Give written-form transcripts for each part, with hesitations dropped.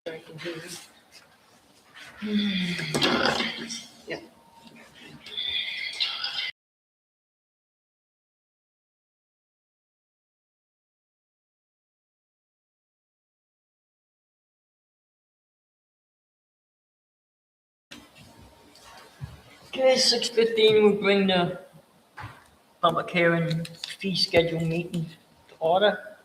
I can hear you. Yep. Okay, 6:15, we'll bring the public hearing fee schedule meeting to order.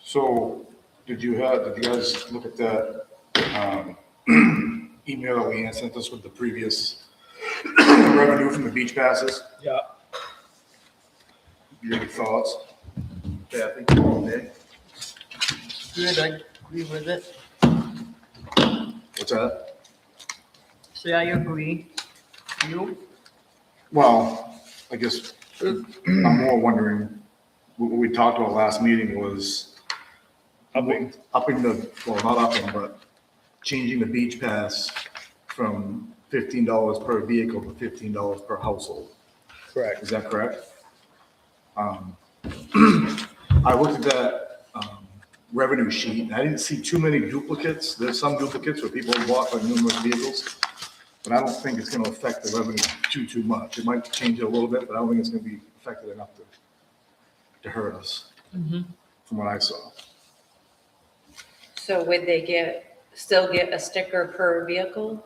So, did you guys look at that email that Leanne sent us with the previous revenue from the beach passes? Yeah. You have any thoughts? Kathy? Nick? Good, I agree with it. What's that? Say I agree. You? Well, I guess I'm more wondering, what we talked about last meeting was upping the, well, not upping, but changing the beach pass from $15 per vehicle to $15 per household. Correct. Is that correct? I looked at that revenue sheet, and I didn't see too many duplicates. There's some duplicates where people have bought like numerous vehicles, but I don't think it's gonna affect the revenue too much. It might change it a little bit, but I don't think it's gonna be affected enough to hurt us, from what I saw. So would they still get a sticker per vehicle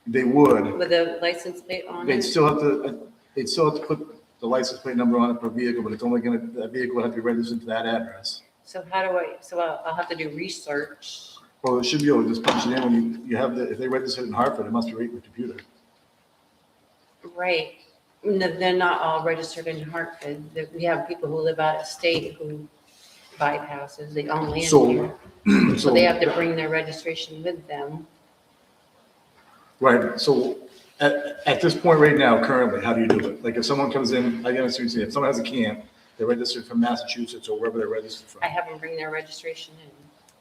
They would, with a license plate on they'd it? still have to put the license plate number on it per vehicle, but it's only gonna, that vehicle would have to be registered to that address. So I'll have to do research. Well, it should be able to just punch it in when you have if they register it in Hartford, it must be right in the computer. Right. No, they're not all registered in Hartford. We have people who live out of state who buy passes. They own land So- here. So they have to bring their registration with them. Right, so at this point right now, currently, how do you do it? Like if someone comes in, I gotta see, if someone has a camp, they're registered from Massachusetts or wherever they're registered from. I have them bring their registration and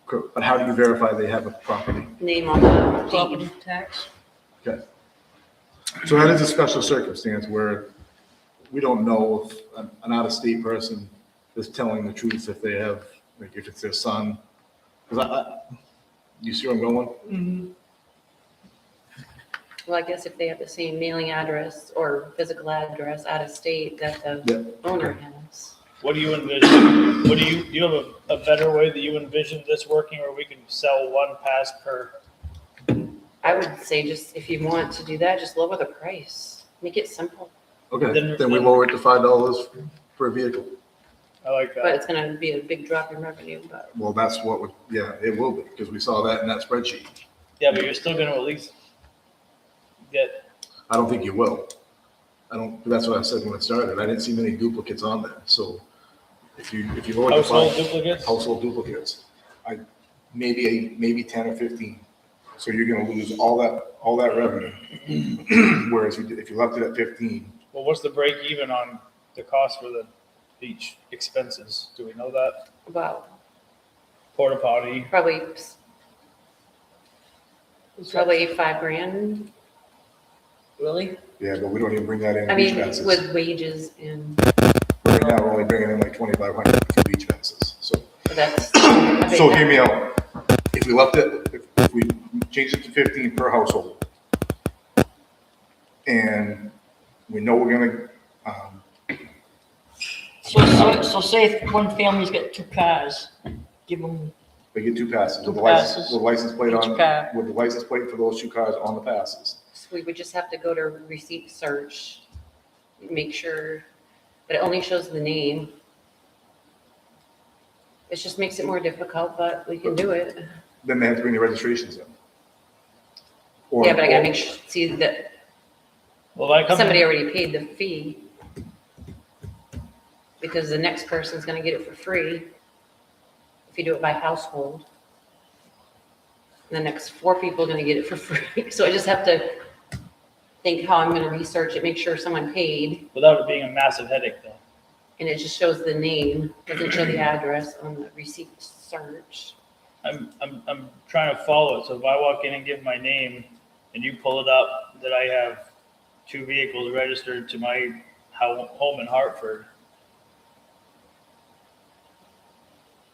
Cool. But how do you verify they have a property? name on the Property deed. tax? Okay. So that is a special circumstance where we don't know if an out-of-state person is telling the truth if they have, like if it's their son. Because you see where I'm going? Well, I guess if they have the same mailing address or physical address out of state that the Yeah. owner has. What do you envision? Do you have a better way that you envision this working, where we can sell one pass per? I would say just, if you want to do that, just lower the price. Make it simple. Okay, Then- then we lower it to $5 per vehicle. I like But that. it's gonna be a big drop in revenue, but Well, that's what would, yeah, it will be, because we saw that in that spreadsheet. Yeah, but you're still going to at least get. I don't think you will. That's what I said when it started. I didn't see many duplicates on there. So if you lower the Household price- duplicates? household duplicates, maybe 10 or 15. So you're gonna lose all that revenue. Whereas if you left it at 15, Well, what's the break even on the cost for the beach expenses? Do we know that? about Porta potty. probably $5,000. Really? yeah, but we don't even bring that in I beach mean, passes. with wages and Right now, we're only bringing in like 2,500 for beach passes. So that's. So hear me out. If we left it, if we changed it to 15 per household, and we know we're gonna, So say if one family's got 2 cars, give them, they get 2 passes with the Two license, passes. with the license plate Each on, car. with the license plate for those 2 cars on the passes. So we would just have to go to receipt search, make sure that it only shows the name. It just makes it more difficult, but we can do it. Then they have to bring the registrations in. Or- Yeah, but I gotta make sure, see that Well, I come. somebody already paid the fee. Because the next person's gonna get it for free if you do it by household. The next 4 people are gonna get it for free. So I just have to think how I'm gonna research it, make sure someone paid, Without it being a massive headache, though. and it just shows the name, doesn't show the address on the receipt search. I'm trying to follow it. So if I walk in and give my name and you pull it up that I have 2 vehicles registered to my home in Hartford.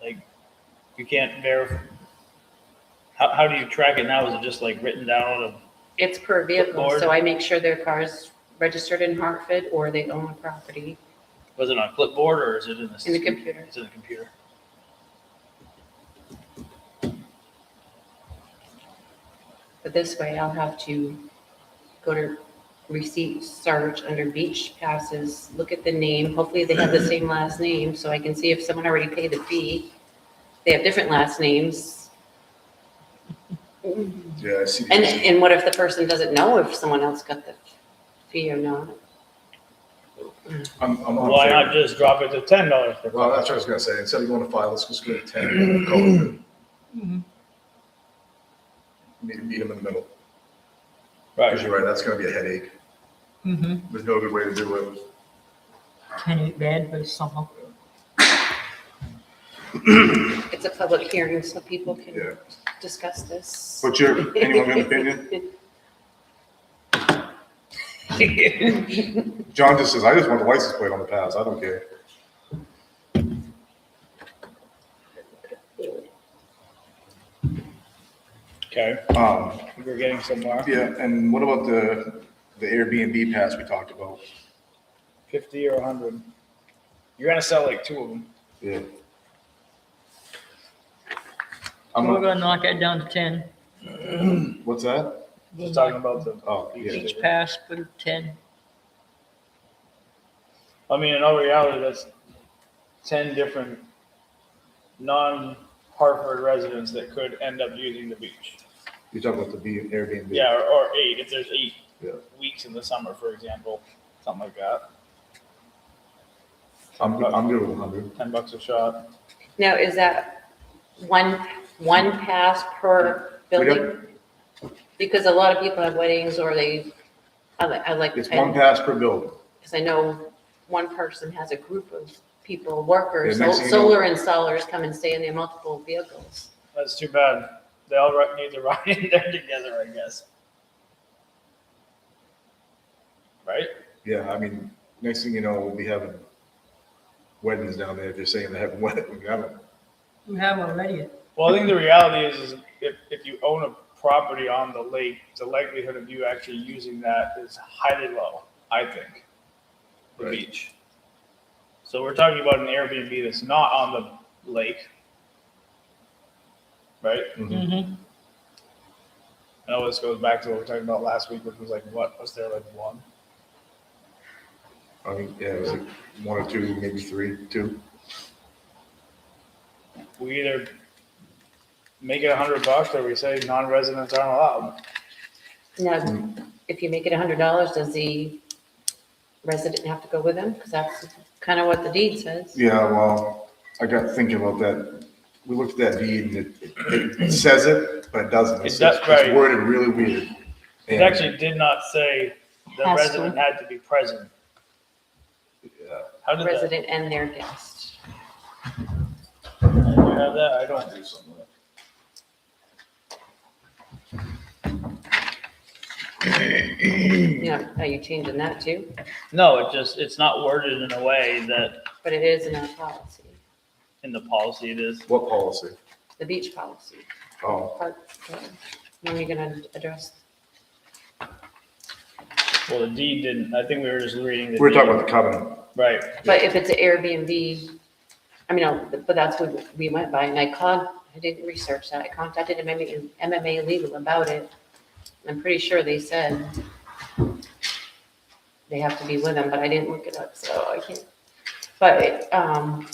Like, you can't verify. How do you track it now? Is it just like written down on a, It's per vehicle, Clipboard. so I make sure their car's registered in Hartford or they own a property was it on a clipboard or is it in the? in the computer. It's in the computer. But this way I'll have to go to receipt search under beach passes, look at the name. Hopefully they have the same last name so I can see if someone already paid the fee. They have different last names. Yeah, I see. And what if the person doesn't know if someone else got the fee or not? I'm on Why favor. not just drop it to $10 per Well, car? that's what I was gonna say. Instead of going to 5, let's just go to 10. And call it good. Meet them in the middle. Because Right. you're right, that's gonna be a headache. Mm-hmm. There's no good way to do it. 10 ain't bad for summer. It's a public hearing so people Yeah. can discuss this. What's your, anyone got an opinion? John just says, I just want the license plate on the pass. I don't care. Okay, we're getting somewhere. Yeah, and what about the Airbnb pass we talked about? 50 or 100. You're gonna sell like 2 of them. Yeah. We're I'm not, gonna knock that down to 10. what's that? Just talking about the. Oh, yeah. Each pass, put it 10. I mean, in all reality, that's 10 different non-Hartford residents that could end up using the beach. You're talking about the Airbnb? Yeah, or 8, if there's 8 Yeah. weeks in the summer, for example, something like that. I'm good with 100. $10 a shot. Now, is that one pass per building? Because a lot of people have weddings or I like, It's one pass per building. because I know one person has a group of people, workers, Yeah, next thing you know- solar installers come and stay in their multiple vehicles. That's too bad. They all need to ride in there together, I guess. Right? Yeah, I mean, next thing you know, we'll be having weddings down there. If you're saying they're having weddings, we haven't. We have already. Well, I think the reality is if you own a property on the lake, the likelihood of you actually using that is highly low, I think. The Right. beach. So we're talking about an Airbnb that's not on the lake. Right? Mm-hmm. I know this goes back to what we were talking about last week, which was like, what was there, like 1? I mean, yeah, it was like 1 or 2, maybe 3, 2. We either make it $100 or we say non-residents aren't allowed. Now, if you make it $100, does the resident have to go with them? Because that's kind of what the deed says. Yeah, well, I got thinking about that. We looked at that deed and it says it, but it doesn't. It does, right. It's worded really weird. It And- actually did not say the Has to. resident had to be present. Yeah. How did that? Resident and their guest. Do you have that? I don't. do something with You know, are you changing that too? No, it's not worded in a way that But it is in our policy, in the policy it is. What policy? the beach policy. Oh, When are you gonna address? Well, the deed didn't, I think we were just reading the. we're deed. talking about the covenant. Right. But if it's an Airbnb, I mean, no, but that's what we went by, and I didn't research that, I contacted MMA Legal about it. I'm pretty sure they said they have to be with them, but I didn't look it up, so I can't. But, I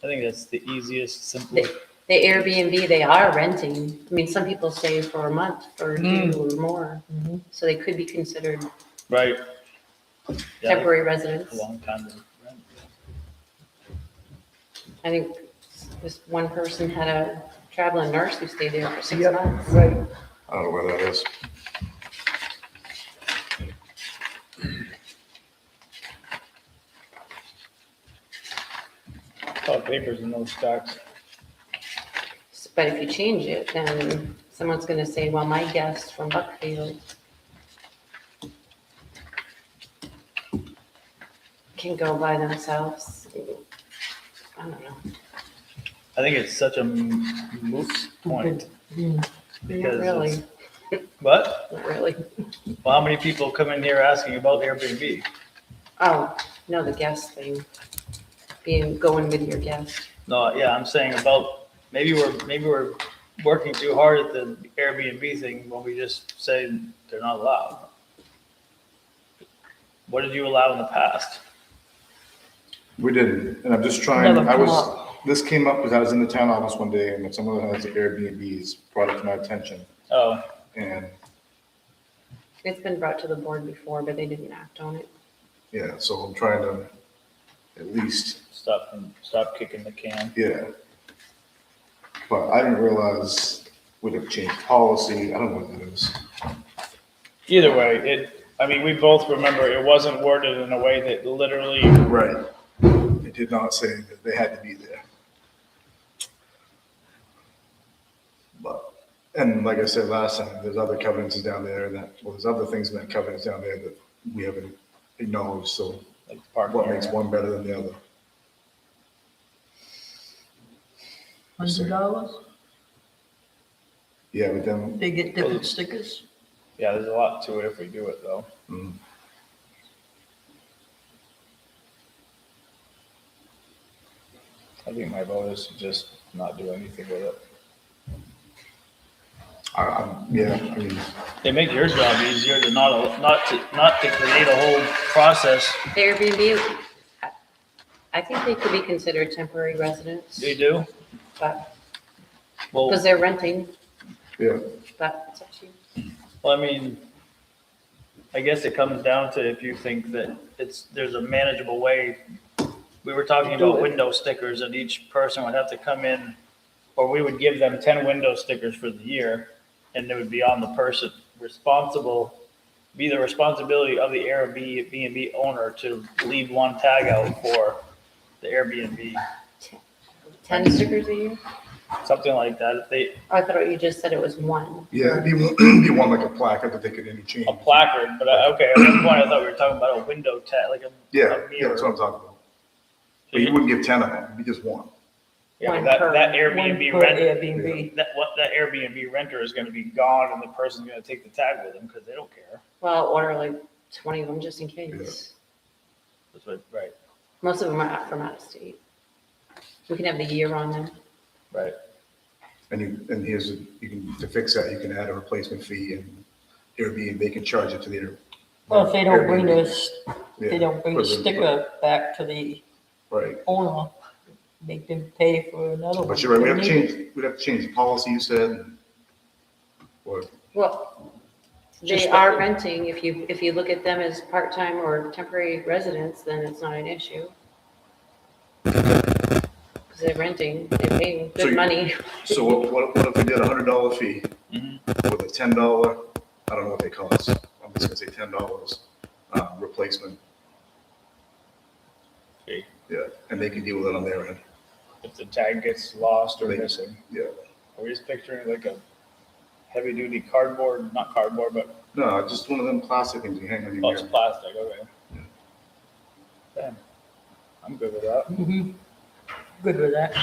think that's the easiest, simplest. the Airbnb, they are renting, I mean, some people stay for a month, or 2 or more, so they could be considered Right. Yeah, temporary a residents. long time to rent. I think this one person had a traveling nurse who stayed there for 6 Yep, months. right. I don't know where that is. Oh, papers in those stacks. But if you change it, then someone's gonna say, well, my guest from Buckfield. can go by themselves. I don't know. I think it's such a moot point. Not Because really, What? not really. Well, how many people come in here asking about Airbnb? Oh, no, the guest thing, going with your guest. No, yeah, I'm saying about, maybe we're working too hard at the Airbnb thing when we just say they're not allowed. What did you allow in the past? We didn't, and I'm just trying, Never come this came up because I was in the town office one day and someone that has Airbnbs brought it to my attention. Oh, And It's been brought to the board before, but they didn't act on it. yeah, so I'm trying to at least, stop kicking the can. yeah. But I didn't realize we'd have changed policy. I don't know what that is. Either way, we both remember it wasn't worded in a way that literally, Right. It did not say that they had to be there. But, and like I said last time, there's other covenants down there there's other things in that covenants down there that we haven't acknowledged, so like parking what makes area. one better than the other? $100, Yeah, but then, they get different stickers. Yeah, there's a lot to it if we do it though. mm, I think my vote is to just not do anything with it. yeah, I mean, It makes your job easier to not to create a whole process. The Airbnb, I think they could be considered temporary residents, They do? but, Well, because they're renting, yeah, but it's up to you. well, I guess it comes down to if you think that there's a manageable way. We were talking Do about it. window stickers and each person would have to come in, or we would give them 10 window stickers for the year. And it would be on the person be the responsibility of the Airbnb owner to leave one tag out for the Airbnb, 10 stickers a year? something like that. If they, I thought you just said it was one. yeah, it'd be one like a placard that they could interchange. a placard, but okay, at one point I thought we were talking about a window tag, like a Yeah, a yeah, that's what mirror. I'm talking about. But you wouldn't give 10 of them, it'd be just one. Yeah, One but per- that One Airbnb per rent, Airbnb. that Airbnb renter is gonna be gone and the person's gonna take the tag with them because they don't care. Well, I'll order like 20 of them just in case. That's what, right, Most of them are from out of state. We can have the year on them. right. And to fix that, you can add a replacement fee and Airbnb can charge it to their. Well, if they don't bring Airbnb. this, Yeah, they don't bring the sticker back to the Right, owner, make them pay for another one. but you're right, we'd have to change the policy, you said. Or, Well, they Just are like- renting. If you look at them as part-time or temporary residents, then it's not an issue. Because they're renting, they're paying So good you- money. so what if we did a $100 fee Mhm. with a $10, I don't know what they cost, I'm just gonna say $10, replacement, Okay. yeah, and they can deal with it on their end, If the tag gets lost or They- missing, yeah. are we just picturing like a heavy duty cardboard, not cardboard, but No, just one of them plastic things you hang on oh, your it's mirror. plastic, okay. Damn, I'm good with that. Mhm. Good with that.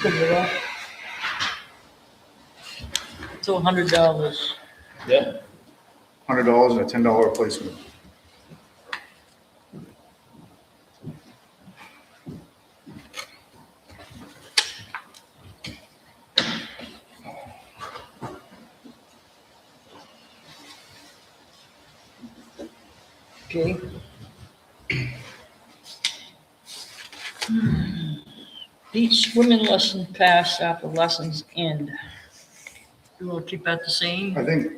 Good with that. So $100. Yeah, $100 and a $10 replacement. Okay. Beach swimming lesson pass after lessons end. You want to keep that the same? I think,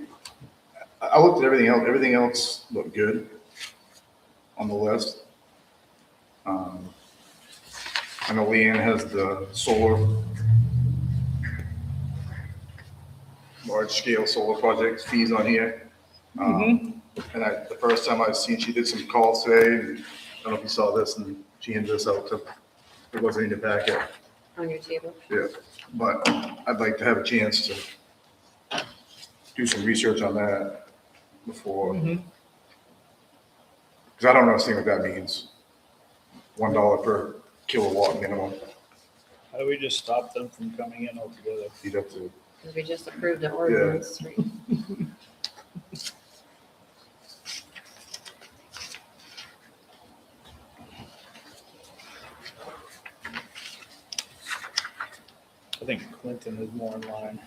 I looked at everything else looked good on the list. I know Leanne has the solar, large-scale solar project fees on here. And the first time I've seen, she did some calls today, and I don't know if you saw this, and she handed this out to, it wasn't in the packet. On your table. Yeah, but I'd like to have a chance to do some research on that before. Mhm. Because I don't understand what that means. $1 per kilowatt minimum. How do we just stop them from coming in altogether? You'd have to, Because we just approved an ordinance. Right? I think Clinton is more in line.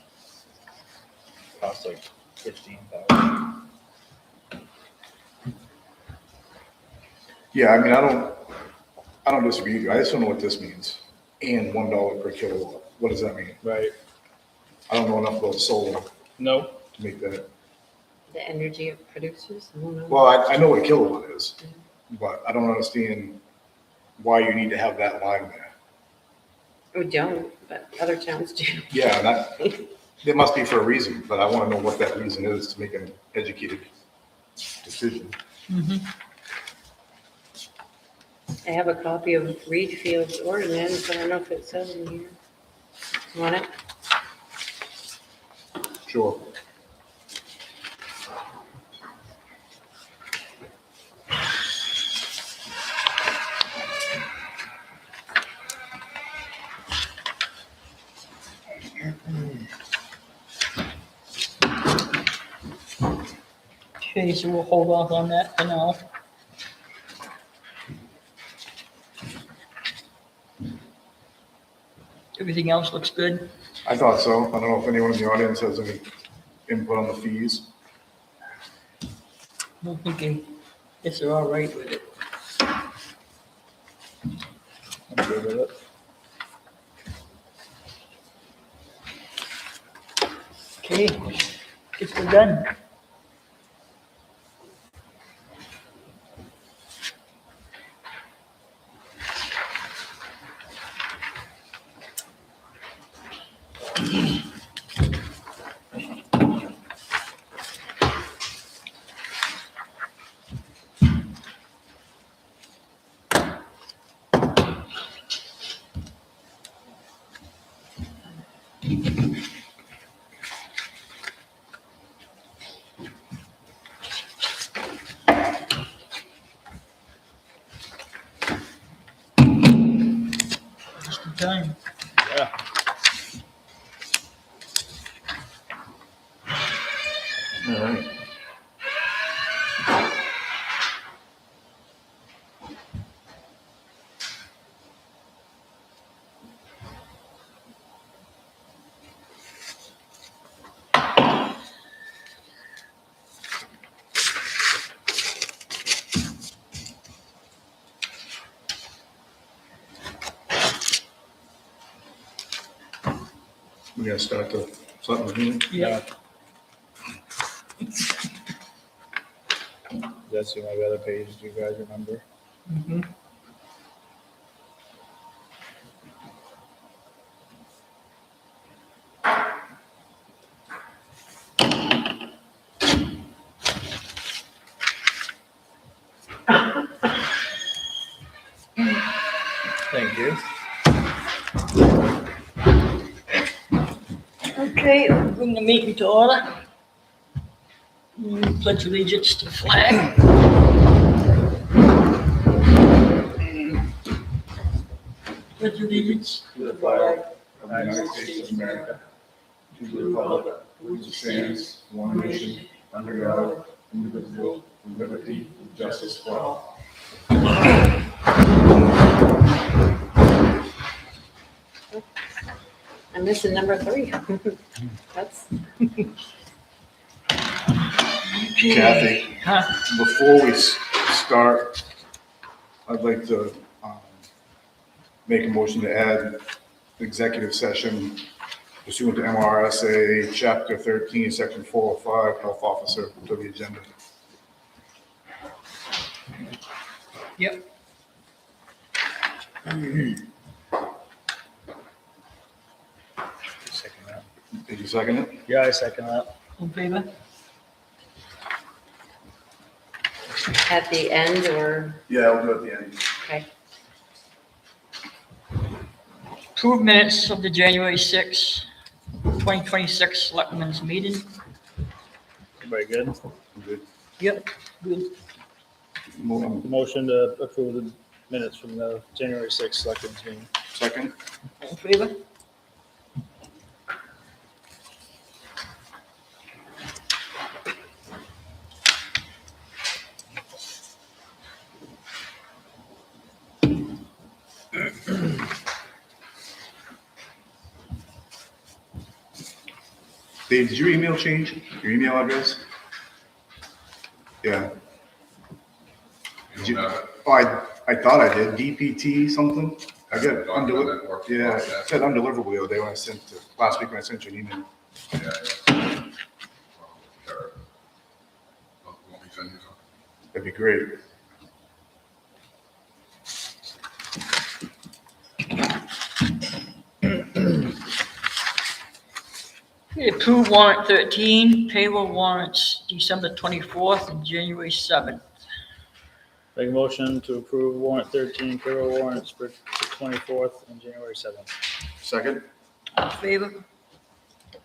Costs like 15,000. yeah, I mean, I don't disagree with you. I just don't know what this means. And $1 per kilowatt. What does that mean? Right. I don't know enough about solar Nope. to make that. The energy it produces. I don't know. Well, I know what a kilowatt is, but I don't understand why you need to have that line there. We don't, but other towns do. Yeah, that, it must be for a reason, but I want to know what that reason is to make an educated decision. I have a copy of Reed Field's ordinance. I don't know if it says in here. You want it? Sure. Okay, so we'll hold off on that for now. Everything else looks good. I thought so. I don't know if anyone in the audience has any input on the fees. I'm thinking, guess they're all right with it. I'm good with it. Okay, guess we're done. Just in time. Yeah. All right. We gotta start the Selectmen meeting. Yeah. That's the only other page, do you guys remember? Mhm. Thank you. Okay, we'll bring the meeting to order. Pledge allegiance to the flag. Pledge allegiance To the flag of the United States of America, to the republic which stands one nation under God, indivisible, with liberty and justice for all. I'm missing number 3. That's, Kathy, Huh? before we start, I'd like to make a motion to add executive session pursuant to MRSA Chapter 13, Section 405, Health Officer, to the agenda. Yep. Second that. Did you second it? Yeah, I second that. In favor? at the end or, Yeah, we'll do it at the end. okay. Approved minutes of the January 6th, 2026 Selectmen's meeting. Everybody good? Good. Yep, good. Motion to approve the minutes from the January 6th Selectmen's meeting. Second? All in favor? Dave, did your email change? Your email address? Yeah. Did you, oh, I thought I did. DPT something? I got undeliverable. Yeah, it said undeliverable the other day when I sent, last week when I sent you an email. Yeah, yeah. Sure. Want me to send you something? That'd be great. Okay, approve warrant 13, payroll warrants December 24th and January 7th. Make a motion to approve warrant 13 payroll warrants for the 24th and January 7th. Second? All in favor?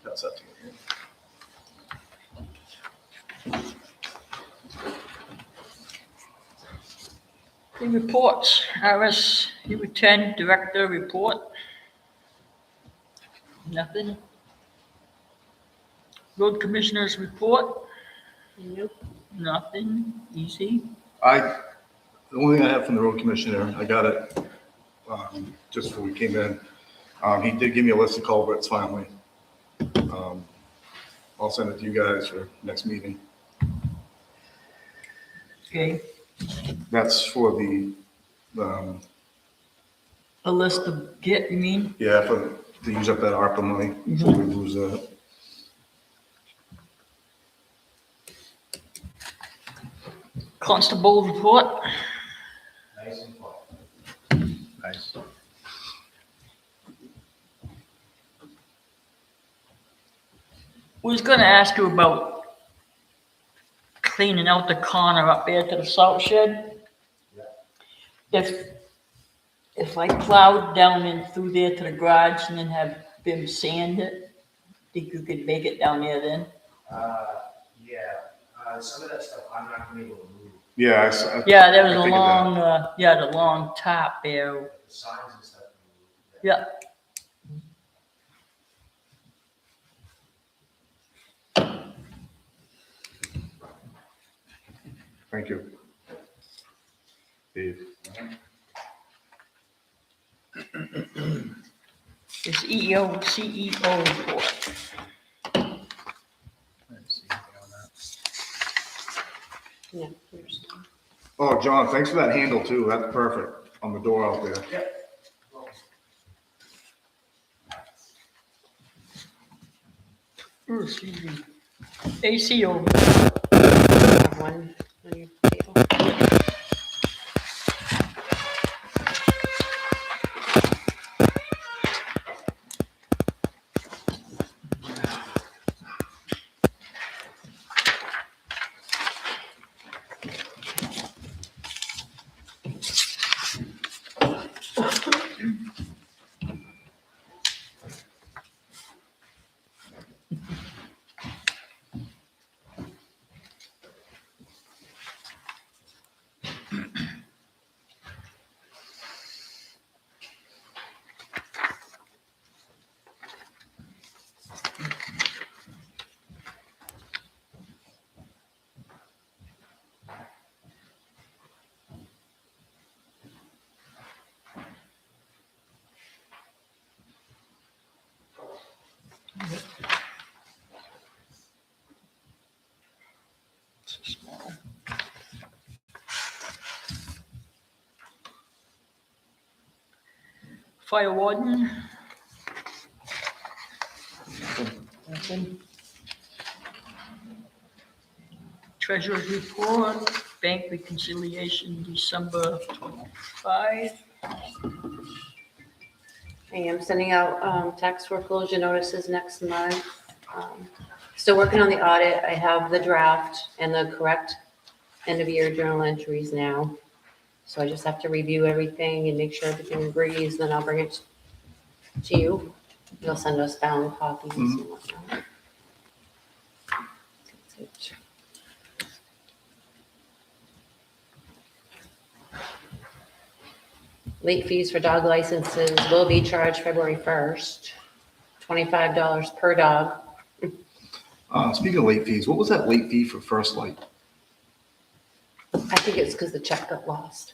That's up to you. Okay, reports, RS, Huber 10, Director report. Nothing. Road Commissioners report, Nope. nothing, easy. The only thing I have from the road commissioner, I got it, just before we came in. He did give me a list of culverts finally. I'll send it to you guys for next meeting. Okay, That's for the, a list of get, you mean? yeah, to use up that ARPA money, so we lose that. Constable report, Nice. was gonna ask you about cleaning out the corner up there to the salt shed. If I plowed down in through there to the garage and then have them sand it, think you could make it down there then? Yeah, some of that stuff I'm not gonna be able to move, Yeah. Yeah, there was I a figured that. long, the long top there, the signs and stuff. can move. yeah. Thank you. Dave. It's CEO report. I didn't see anything on that. Yeah. Here's one. Oh, John, thanks for that handle too. That's perfect on the door out there. Yep. Ooh, excuse me. ACO, Have one on your table. it's small. Fire warden. Nothing. Treasurer's report, bank reconciliation, December 25. I am sending out tax foreclosure notices next month. Still working on the audit. I have the draft and the correct end of year journal entries now. So I just have to review everything and make sure everything agrees, then I'll bring it to you. You'll send us bound copies and whatnot. That's it. Late fees for dog licenses will be charged February 1st, $25 per dog. Speaking of late fees, what was that late fee for First Light? I think it's because the check got lost.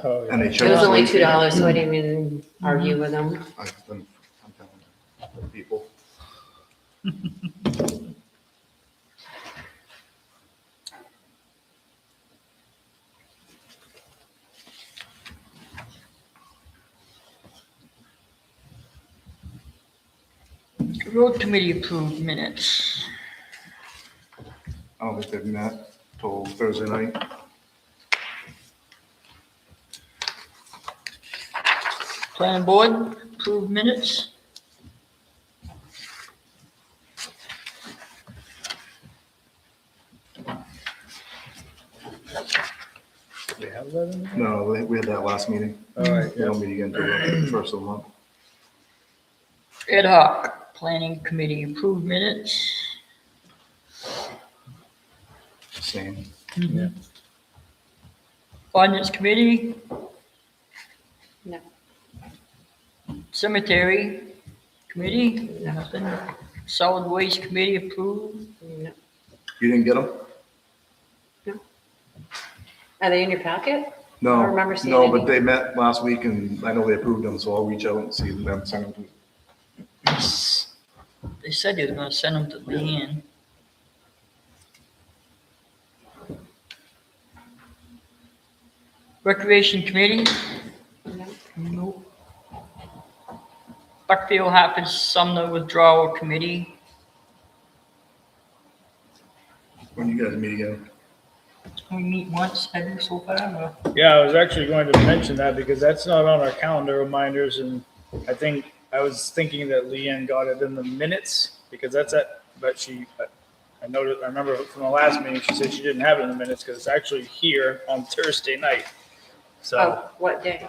Oh, And they It was charged only late fee? $2, so I didn't even argue with them. I'm telling people. Road committee approved minutes. I don't think they've met till Thursday night. Planning board approved minutes. they have that in there? No, we had that last meeting. All right, We yeah. don't meet again until the first of the month. Ad hoc planning committee approved minutes. Same. Yeah. Ordinance committee, No, cemetery committee, no, nothing. Solid waste committee approved. no. You didn't get them? Are they in your packet? No. I don't remember seeing No, any. but they met last week and I know they approved them, so I'll reach out and see them, send them to. They said they were gonna send them to Leanne. Recreation committee, No. nope. Buckfield Hartford Sumner Withdrawal Committee, When you guys meet again. we meet once, I think so far, or? Yeah, I was actually going to mention that because that's not on our calendar reminders, and I was thinking that Leanne got it in the minutes, because that's but I noticed, I remember from the last meeting, she said she didn't have it in the minutes, because it's actually here on Thursday night. So, Oh, what day?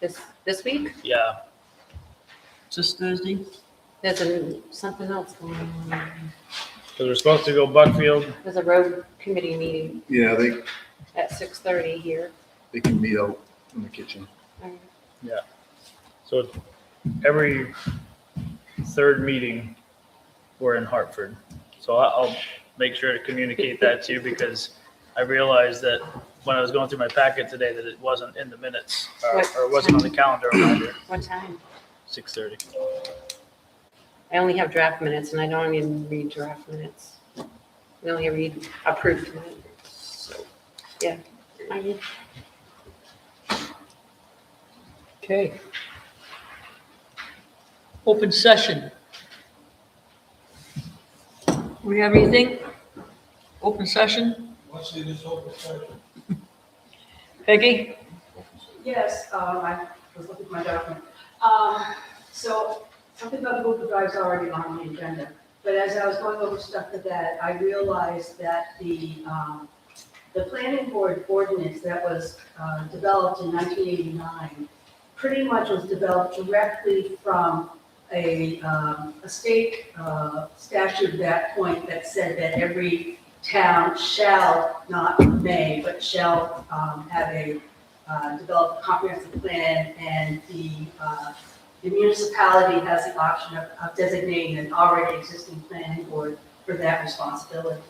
This week? yeah, Is this Thursday? There's something else going on. because we're supposed to go Buckfield. There's a road committee meeting Yeah, at 6:30 here. they can meet out in the kitchen. So every third meeting, we're in Hartford. So I'll make sure to communicate that to you, because I realized that when I was going through my packet today, that it wasn't in the minutes, or wasn't on the calendar reminder, What time? 6:30. I only have draft minutes and I don't even read draft minutes. We only read approved minutes. So, yeah. I mean, Okay. Open session. We have anything? Open session? What's in this open session? Peggy? Yes, I was looking at my document. So something about the Google Drive's already on the agenda, but as I was going over stuff for that, I realized that the planning board ordinance that was developed in 1989 pretty much was developed directly from a state statute at that point that said that every town shall, not may, but shall have a develop a comprehensive plan, and the municipality has the option of designating an already existing planning board for that responsibility.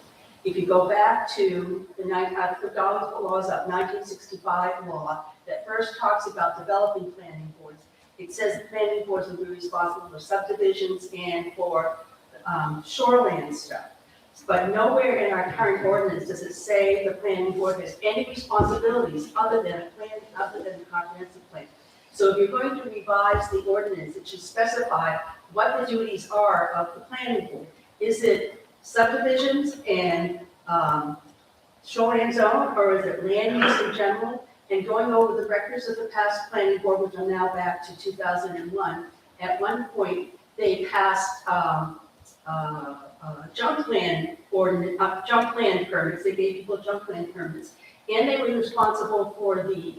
If you go back to the laws of 1965 law that first talks about developing planning boards, it says the planning boards will be responsible for subdivisions and for shoreland stuff. But nowhere in our current ordinance does it say the planning board has any responsibilities other than the comprehensive plan. So if you're going to revise the ordinance, it should specify what the duties are of the planning board. Is it subdivisions and shoreline zone, or is it land use in general? And going over the records of the past planning board, which are now back to 2001, at one point, they passed junk land permits, they gave people junk land permits. And they were responsible for the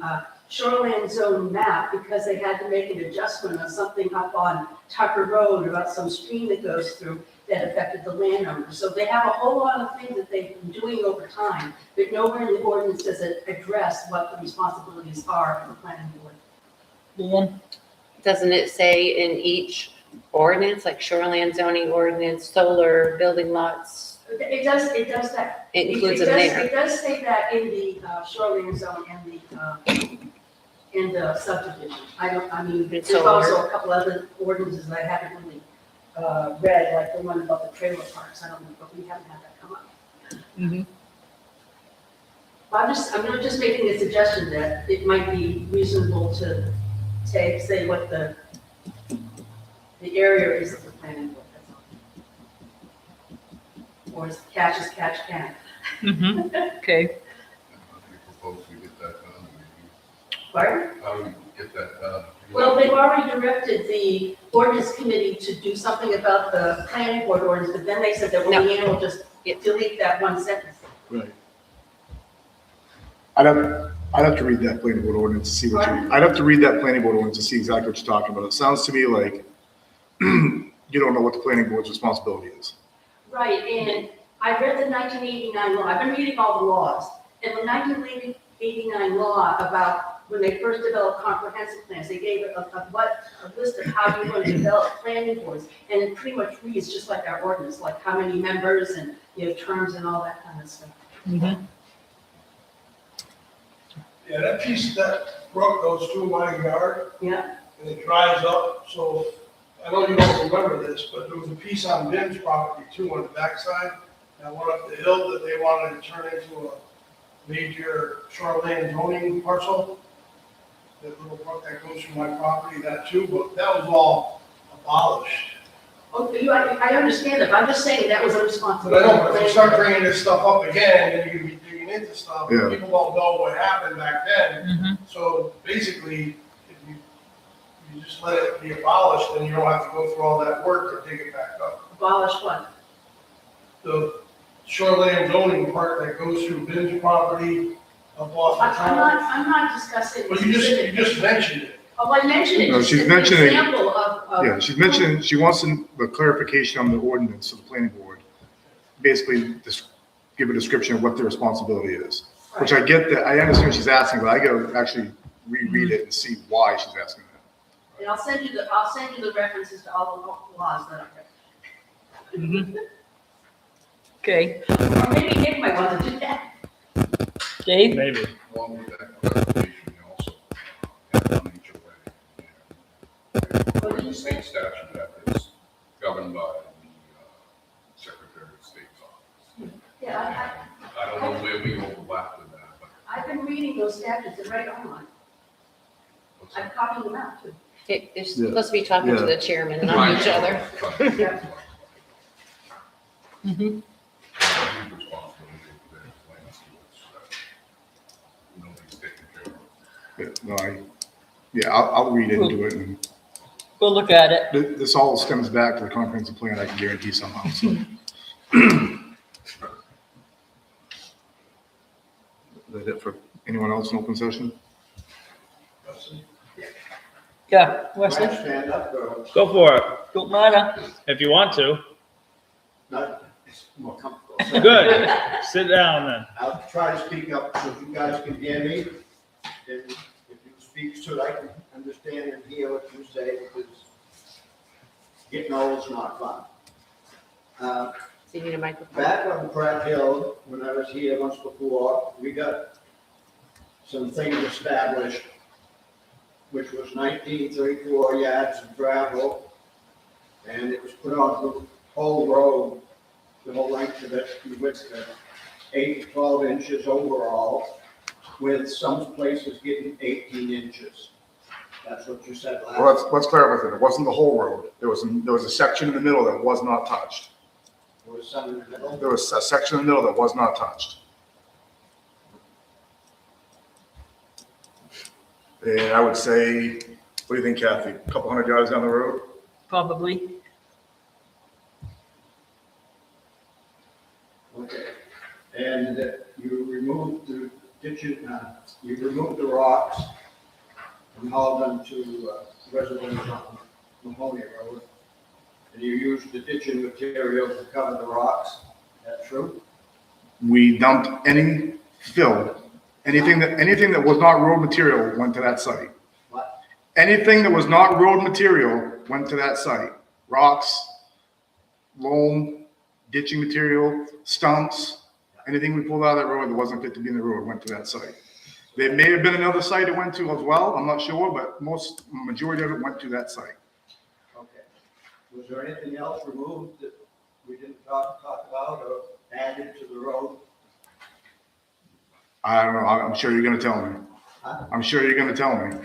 shoreline zone map, because they had to make an adjustment on something up on Tucker Road about some stream that goes through that affected the landowners. So they have a whole lot of things that they've been doing over time, but nowhere in the ordinance does it address what the responsibilities are of the planning board. Dan? Doesn't it say in each ordinance, like shoreline zoning ordinance, solar, building lots? It does that. It includes them does- there. It does say that in the shoreline zone and in the subdivision. I mean, And there's solar. also a couple other ordinances I haven't really read, like the one about the trailer parks. I don't know, but we haven't had that come up. Mm-hmm. I'm just making a suggestion that it might be reasonable to say what the area is of the planning board, that's all. Or is catch as catch can. Mm-hmm. Okay. How do you propose we get that done? Pardon? How do we get that done? Well, they've already directed the ordinance committee to do something about the planning board ordinance, but then they said that No. Leanne will just delete that one sentence. Right. I'd have to read that planning board ordinance to see what you, I'd have to read that planning board ordinance to see exactly what you're talking about. It sounds to me like you don't know what the planning board's responsibility is. Right, and I read the 1989 law, I've been reading all the laws, and the 1989 law about when they first developed comprehensive plans, they gave a list of how you're going to develop planning boards, and it pretty much reads just like our ordinance, like how many members and, you know, terms and all that kind of stuff. Mm-hmm. Yeah, that piece, that brook goes through my yard Yeah, and it dries up, so I know you don't remember this, but there was a piece on Ben's property too on the backside. That went up the hill that they wanted to turn into a major shoreline zoning parcel. That little brook that goes through my property, that too, but that was all abolished. okay, I understand that, but I'm just saying that was a But responsibility. I know, but if you start bringing this stuff up again, then you're gonna be digging into stuff, Yeah. people don't know what happened back then. Mm-hmm. So basically, if you just let it be abolished, then you don't have to go through all that work to dig it back up. Abolish what? The shoreline zoning part that goes through Ben's property up off the I'm town. not discussing But the you specific. just mentioned it. Oh, I mentioned it. No, just she's as an mentioning- Example of. Yeah, she's mentioning, she wants the clarification on the ordinance of the planning board. Basically, just give a description of what their responsibility is. Which I get that, I understand what she's asking, but I gotta actually reread it and see why she's asking that. And I'll send you the references to all the laws that I read. Mm-hmm. Okay. Or maybe Nick might want to do that. Dave? Maybe. Along with that clarification, you also have on HOA. What did you say? State statute that is governed by the Secretary of State's office. Yeah, I don't know where we overlap with that, but. I've been reading those statutes, they're right online. what's I'm that? copying them out too. They're supposed to be talking to Yeah. the chairman, not each other. Mm-hmm. Nobody's taking care of. I'll read into it and We'll look at it. this all stems back to the comprehensive plan, I can guarantee somehow, so. Is that it for anyone else in open session? Yeah, Wesley? Stand up, girl. Go for it, Don't matter. if you want to. Not, it's more comfortable. Good. Sit down then. I'll try to speak up so you guys can hear me. And if you speak so I can understand and hear what you say, because getting old is not fun. So you need a microphone. Back on Pratt Hill, when I was here once before, we got some things established, which was 1934 yards of gravel, and it was put on the whole road, the whole length of it, the width of 8 to 12 inches overall, with some places getting 18 inches. That's what you said last. Well, let's clarify that. It wasn't the whole road. There was a section in the middle that was not touched. There was some in the middle. There was a section in the middle that was not touched. And I would say, what do you think, Kathy? A couple hundred yards down the road? Probably. Okay, and you removed the ditches, you removed the rocks and hauled them to residents on Mahoney Road. And you used the ditching material to cover the rocks, is that true? We dumped any fill, anything that was not road material went to that site. What? Anything that was not road material went to that site. Rocks, loam, ditching material, stumps, anything we pulled out of that road that wasn't fit to be in the road went to that site. There may have been another site it went to as well, I'm not sure, but majority of it went to that site. Okay. Was there anything else removed that we didn't talk about or added to the road? I don't know, I'm sure you're gonna tell me. Huh? I'm sure you're gonna tell me.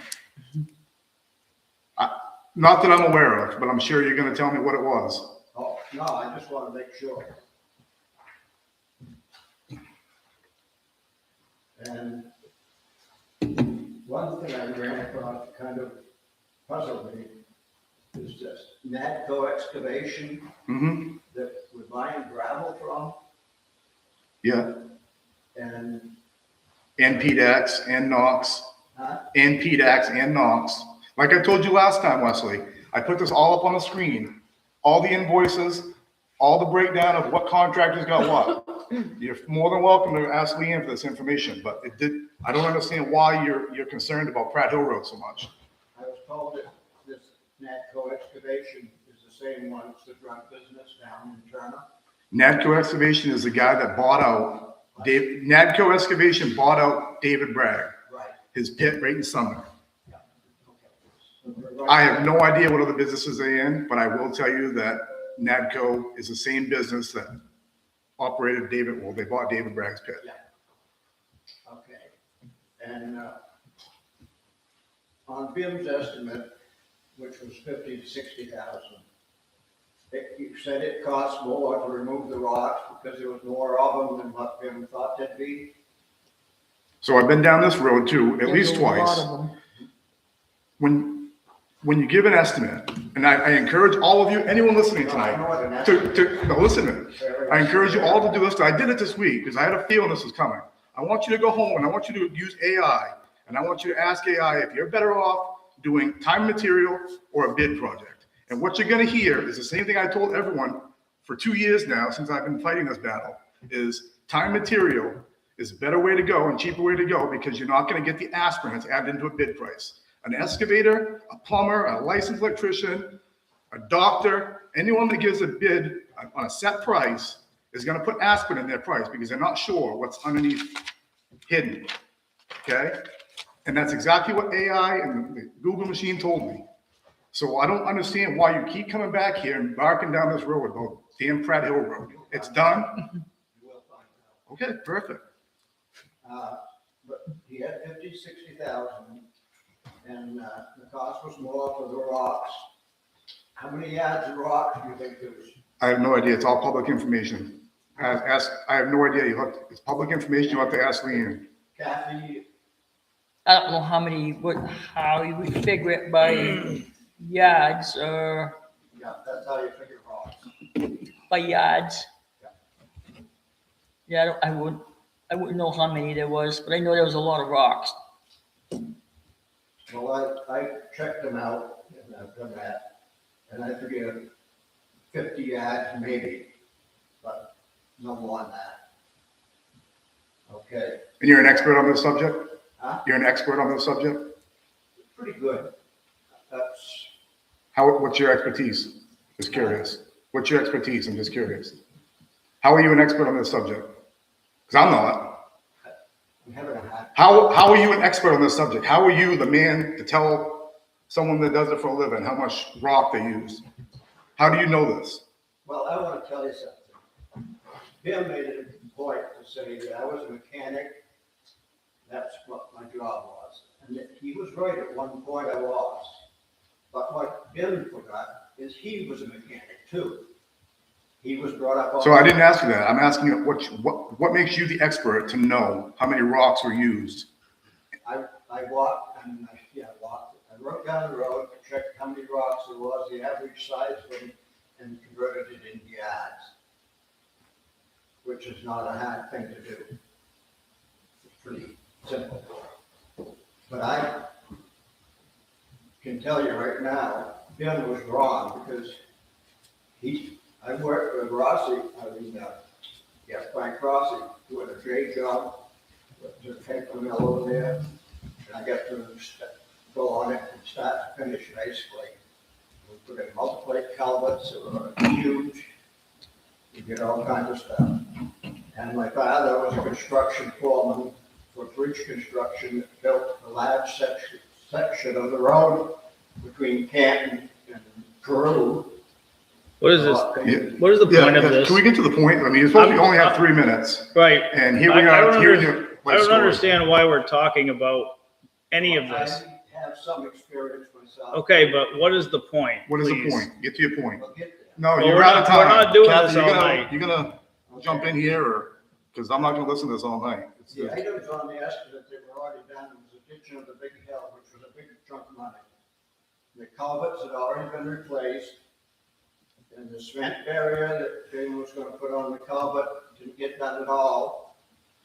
Not that I'm aware of, but I'm sure you're gonna tell me what it was. Oh, no, I just want to make sure. And one thing I ran across that kind of puzzled me is this Nadco excavation Mm-hmm, that we're buying gravel from, yeah, and, and PDAX and Knox, huh? and PDAX and Knox. Like I told you last time, Wesley, I put this all up on the screen, all the invoices, all the breakdown of what contractors got what. You're more than welcome to ask Leanne for this information, but I don't understand why you're concerned about Pratt Hill Road so much. I was told that this Nadco excavation is the same one as the drug business down in Turner. Nadco Excavation is the guy that bought out, Nadco Excavation bought out David Bragg, Right. his pit right in Sumner. So we're going I have no idea what other businesses they're in, but I will tell you that Nadco is the same business that operated they bought David Bragg's pit. Okay, and on BIM's estimate, which was 50 to 60,000, you said it cost more to remove the rocks because there was more of them than what BIM thought there'd be. So I've been down this road too, at least There's a lot twice. of them. When you give an estimate, and I encourage all of you, anyone listening tonight, no, listen to me. I encourage you all to do this. I did it this week because I had a feeling this was coming. I want you to go home and I want you to use AI, and I want you to ask AI if you're better off doing time material or a bid project. And what you're gonna hear is the same thing I told everyone for 2 years now, since I've been fighting this battle, is time material is a better way to go and cheaper way to go because you're not gonna get the aspirin that's added into a bid price. An excavator, a plumber, a licensed electrician, a doctor, anyone that gives a bid on a set price is gonna put aspirin in their price because they're not sure what's underneath hidden, okay? And that's exactly what AI and the Google machine told me. So I don't understand why you keep coming back here and barking down this road about damn Pratt Hill Road. It's done? We'll find out. Okay, perfect. But he had 50, 60,000, and the cost was more for the rocks. How many yards of rocks do you think there was? I have no idea. It's all public information. I have no idea. It's public information. You'll have to ask Leanne. Kathy, I don't know how you would figure it by yards or yeah, that's how you figure rocks. by yards. Yeah, I wouldn't know how many there was, but I know there was a lot of rocks. Well, I checked them out, and I've done that, and I figure 50 yards maybe, but no more than that. Okay, And you're an expert on this subject? huh? You're an expert on this subject? Pretty good. That's, What's your expertise? Just curious. What's your expertise? I'm just curious. How are you an expert on this subject? Because I'm not. I'm having a hard. How are you an expert on this subject? How are you the man to tell someone that does it for a living how much rock they use? How do you know this? Well, I want to tell you something. Bill made it a point to say that I was a mechanic. That's what my job was. And that he was right at one point I was. But what Bill forgot is he was a mechanic too. He was brought up on. So I didn't ask you that. I'm asking you what makes you the expert to know how many rocks were used? I walked, and walked. I wrote down the road, checked how many rocks there was, the average size of them, and converted it into yards, which is not a hard thing to do. It's pretty simple. But I can tell you right now, Ben was wrong because I worked with Rossi, Frank Rossi, doing a great job, with the paper mill over there. And I got to go on it from start to finish, basically. We put in multiple culverts, that were huge. You get all kinds of stuff. And my father was a construction foreman for bridge construction that built a large section of the road between Canton and Peru. What is this? Yeah. What is the Yeah, point of yeah, this? can we get to the point? I mean, you're supposed to only have 3 minutes, Right. and here we I are, don't hearing under- your I life don't story. understand why we're talking about any of this. I have some experience myself. Okay, but what is the point? What is the please? point? Get to your point. We'll get there. No, Well, you're we're out of not- we're time. not doing Kathy, this you're all gonna- night. You're gonna jump in here, or, because I'm not gonna listen to this all night. It's The the- items on the estimate that were already done was the ditching of the big hill, which was a big chunk of money. The culverts had already been replaced, and the cement barrier that Jane was gonna put on the culvert didn't get done at all.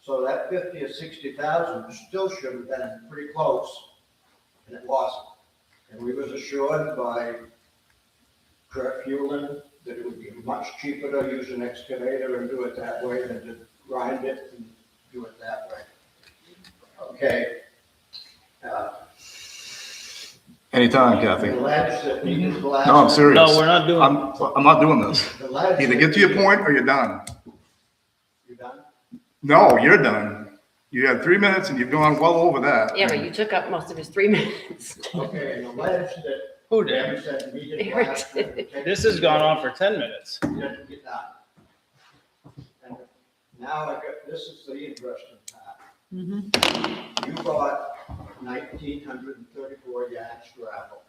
So that 50 or 60,000 still should have been pretty close, and it wasn't. And we was assured by Kurt Hewlin that it would be much cheaper to use an excavator and do it that way than to grind it and do it that way. Okay. Anytime, The Kathy. ledge that needed blasting. No, I'm serious. No, we're not doing, I'm not doing this. The ledge. Either get to your point or you're done. You done? No, you're done. You had 3 minutes and you've gone well over that. Yeah, but you took up most of his 3 minutes. Okay, and the ledge that. who did? Debbie said needed Eric blasting. This has gone on for 10 minutes. Didn't get done. And now I got, this is the interesting part. You bought 1,934 yards gravel.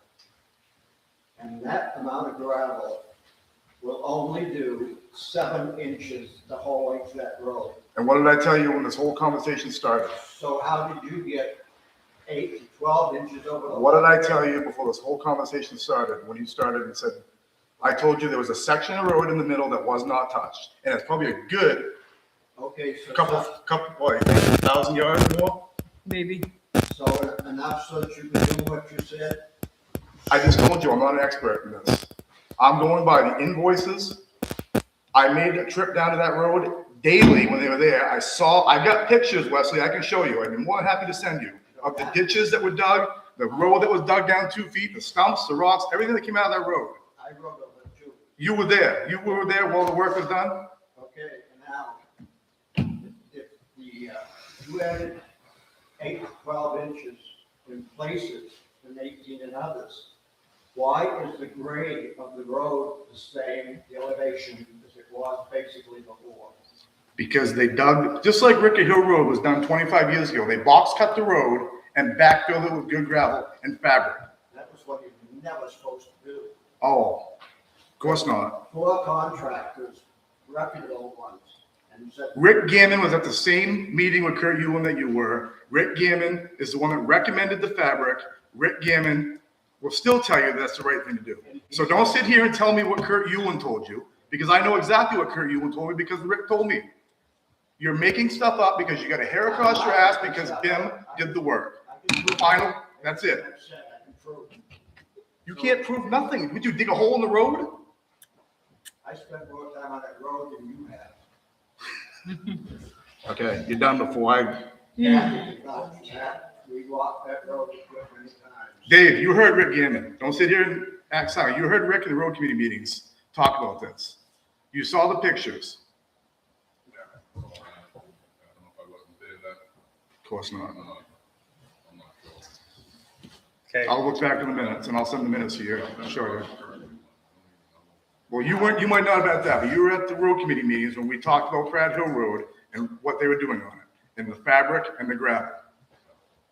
And that amount of gravel will only do 7 inches the whole length of that road. And what did I tell you when this whole conversation started? So how did you get 8 to 12 inches over the? What did I tell you before this whole conversation started, when you started and said, I told you there was a section of road in the middle that was not touched, and it's probably a good Okay, so. couple, what, 1,000 yards more? Maybe. So enough so that you can do what you said? I just told you, I'm not an expert in this. I'm going by the invoices. I made a trip down to that road daily when they were there. I've got pictures, Wesley, I can show you. I'd be more than happy to send you, of the ditches that were dug, the road that was dug down 2 feet, the stumps, the rocks, everything that came out of that road. I wrote over it too. You were there. You were there while the work was done? Okay, and now, if you added 8 to 12 inches in places and 18 in others, why is the grade of the road the same, the elevation as it was basically before? Because they dug, just like Ricker Hill Road was done 25 years ago, they box cut the road and backfilled it with good gravel and fabric. That was what you're never supposed to do. Oh, of course not. 4 contractors, reputable ones, and said. Rick Gammon was at the same meeting with Kurt Hewlin that you were. Rick Gammon is the one that recommended the fabric. Rick Gammon will still tell you that's the right thing to do. So don't sit here and tell me what Kurt Hewlin told you, because I know exactly what Kurt Hewlin told me, because Rick told me. You're making stuff up because you got a hair across your ass because Bim did the work. I can prove- Final, that's it. That's it, I can prove. You can't prove nothing. Would you dig a hole in the road? I spent more time on that road than you have. Okay, you're done before I. Kathy, we walked that road many times. Dave, you heard Rick Gammon. Don't sit here and act silent. You heard Rick in the road committee meetings talk about this. You saw the pictures. Yeah, I don't know if I wasn't there that, Of course not. I'm not sure. Okay. I'll look back in the minutes and I'll send the minutes to you. I'll show you. Well, you weren't, you might not have been at that, but you were at the road committee meetings when we talked about Pratt Hill Road and what they were doing on it, and the fabric and the gravel.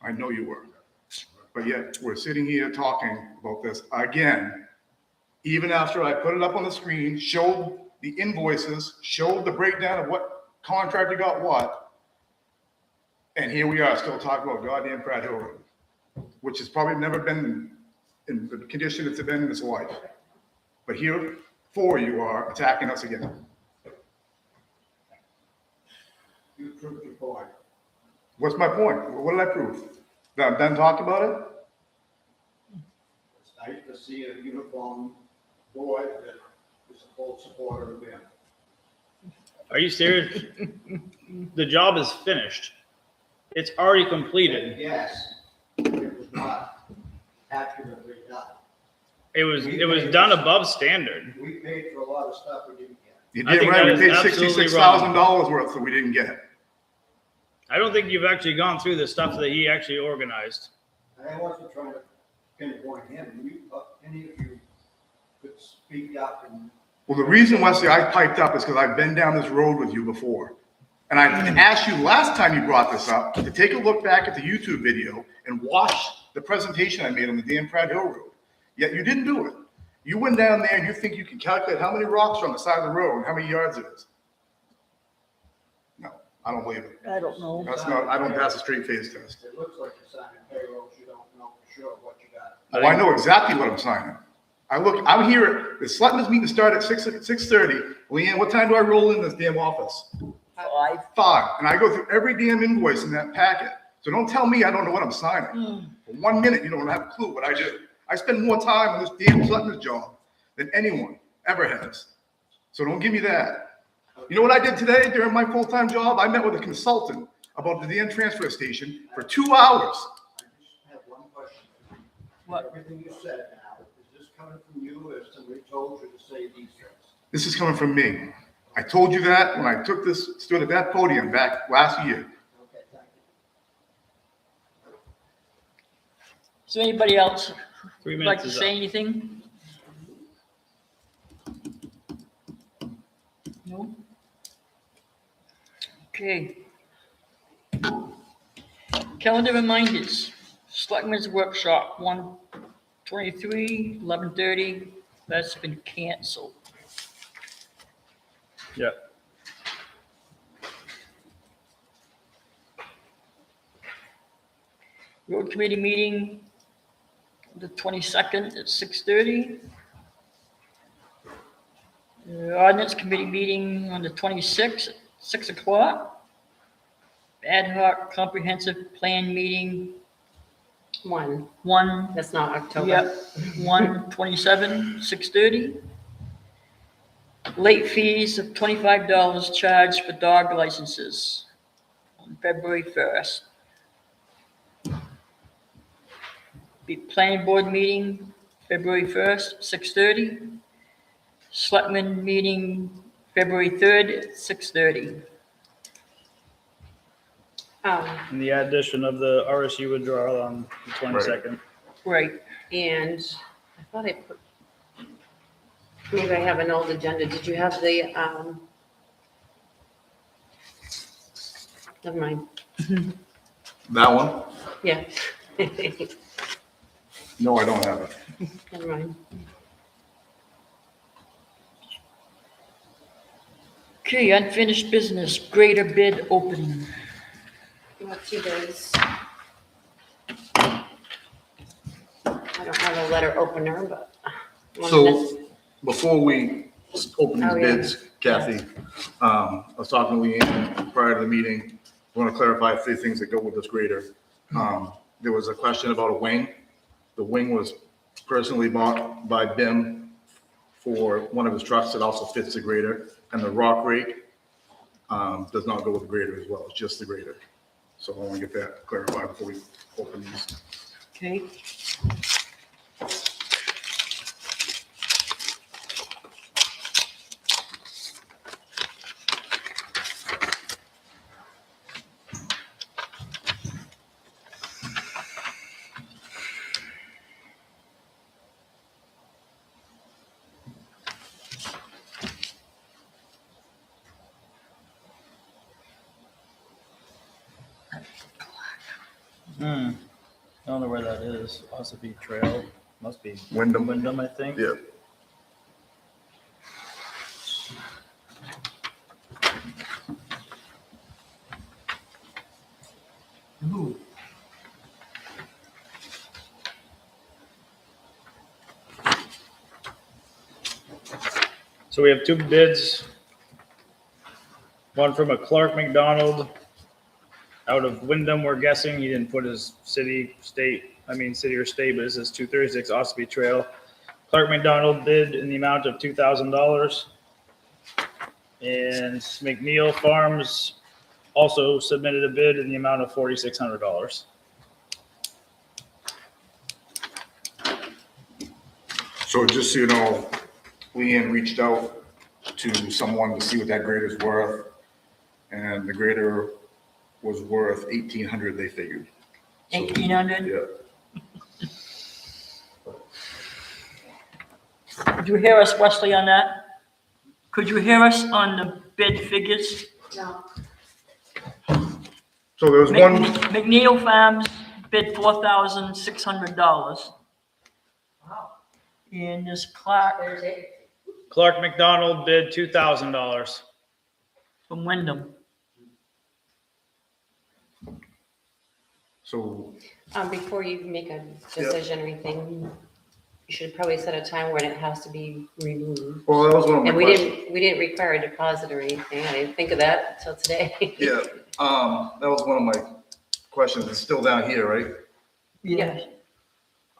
I know you were. But yet, we're sitting here talking about this again, even after I put it up on the screen, showed the invoices, showed the breakdown of what contractor got what, and here we are still talking about goddamn Pratt Hill Road, which has probably never been in the condition it's been in its life. But here, you are attacking us again. You proved your point. What's my point? What did I prove? That I'm done talking about it? It's nice to see a uniform board that is a full supporter of them. Are you serious? The job is finished. It's already completed. Yes, it was not. accurately done. It was done above standard. We paid for a lot of stuff we didn't get. You I did think right, that we is paid absolutely $66,000 worth that we didn't get. I don't think you've actually gone through the stuff that he actually organized. I wasn't trying to pinpoint him, any of you could speak up and. Well, the reason, Wesley, I piped up is because I've been down this road with you before. And I asked you last time you brought this up to take a look back at the YouTube video and watch the presentation I made on the Dan Pratt Hill Road. Yet you didn't do it. You went down there and you think you can calculate how many rocks are on the side of the road and how many yards it is. No, I don't believe it. I don't know. That's not, I don't pass a straight face test. It looks like you're signing payrolls, you don't know for sure what you got. Oh, I know exactly what I'm signing. I'm here, the Selectmen's meeting start at 6:30. Leanne, what time do I roll in this damn office? 5. And I go through every damn invoice in that packet. So don't tell me I don't know what I'm signing. For 1 minute, you don't have a clue what I do. I spend more time on this damn Selectmen's job than anyone ever has. So don't give me that. You know what I did today during my full-time job? I met with a consultant about the damn transfer station for 2 hours. I just have one question. What? Everything you said now, is this coming from you or somebody told you to say these things? This is coming from me. I told you that when I stood at that podium back last year. Okay, thank you. Is there anybody else 3 who'd like minutes to is say up. anything? No? Okay. Calendar reminders, Selectmen's Workshop, 1/23, 11:30, that's been canceled. Yeah. Road Committee meeting, the 22nd at 6:30. The Ordinance Committee meeting on the 26th at 6 o'clock. Ad hoc Comprehensive Plan meeting, 1, 1, that's not October. yep, 1/27, 6:30. Late fees of $25 charged for dog licenses on February 1st. Be planning board meeting, February 1st, 6:30. Selectmen meeting, February 3rd, at 6:30. And the addition of the RSU withdrawal on the 22nd. Right. And I thought I put, maybe I have an old agenda. Did you have the, never mind. That one? Yeah. No, I don't have it. Never mind. Okay, unfinished business, greater bid opening. You have 2 days. I don't have a letter opener, but. So before we open these Oh, yeah. bids, Kathy, I was talking to Leanne prior to the meeting. I want to clarify 3 things that go with this grader. There was a question about a wing. The wing was personally bought by BIM for one of his trucks that also fits the grader. And the rock rake does not go with the grader as well. It's just the grader. So I want to get that clarified before we open these. Okay. I don't know where that is. Ossipee Trail, must be Wyndham. Wyndham, I think. Yeah. So we have 2 bids. One from a Clark McDonald out of Wyndham, we're guessing. He didn't put his city or state, but it says 236 Ossipee Trail. Clark McDonald bid in the amount of $2,000. And McNeil Farms also submitted a bid in the amount of $4,600. So just so you know, Leanne reached out to someone to see what that grader's worth. And the grader was worth 1,800, they figured. So, 1,800? Yeah. Could you hear us, Wesley, on that? Could you hear us on the bid figures? No, So there was one, McNeil Farms bid $4,600. wow, And this Clark there's it. Clark McDonald bid $2,000. from Wyndham. so, Before you make a decision or anything, you should probably set a time when it has to be removed. well, that was one of my And we questions. didn't require a deposit or anything. I didn't think of that until today. Yeah, that was one of my questions. It's still down here, right? Yeah.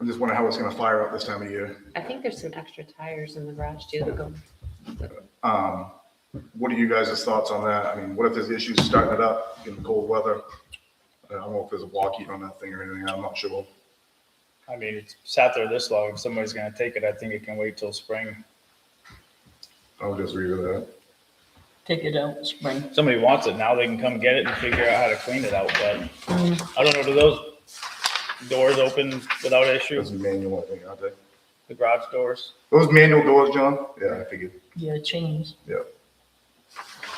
I'm just wondering how it's gonna fire up this time of year. I think there's some extra tires in the garage too that go. What are you guys' thoughts on that? I mean, what if there's issues starting it up in the cold weather? I don't know if there's a block heat on that thing or anything, I'm not sure. I mean, it's sat there this long. If somebody's gonna take it, I think it can wait till spring. I'll just leave it at that. Take it out in spring. If somebody wants it now, they can come get it and figure out how to clean it out, but I don't know, do those doors open without issue? Those are manual, I think, aren't they? The garage doors? Those manual doors, John? Yeah, I figured, Yeah, chains. yeah.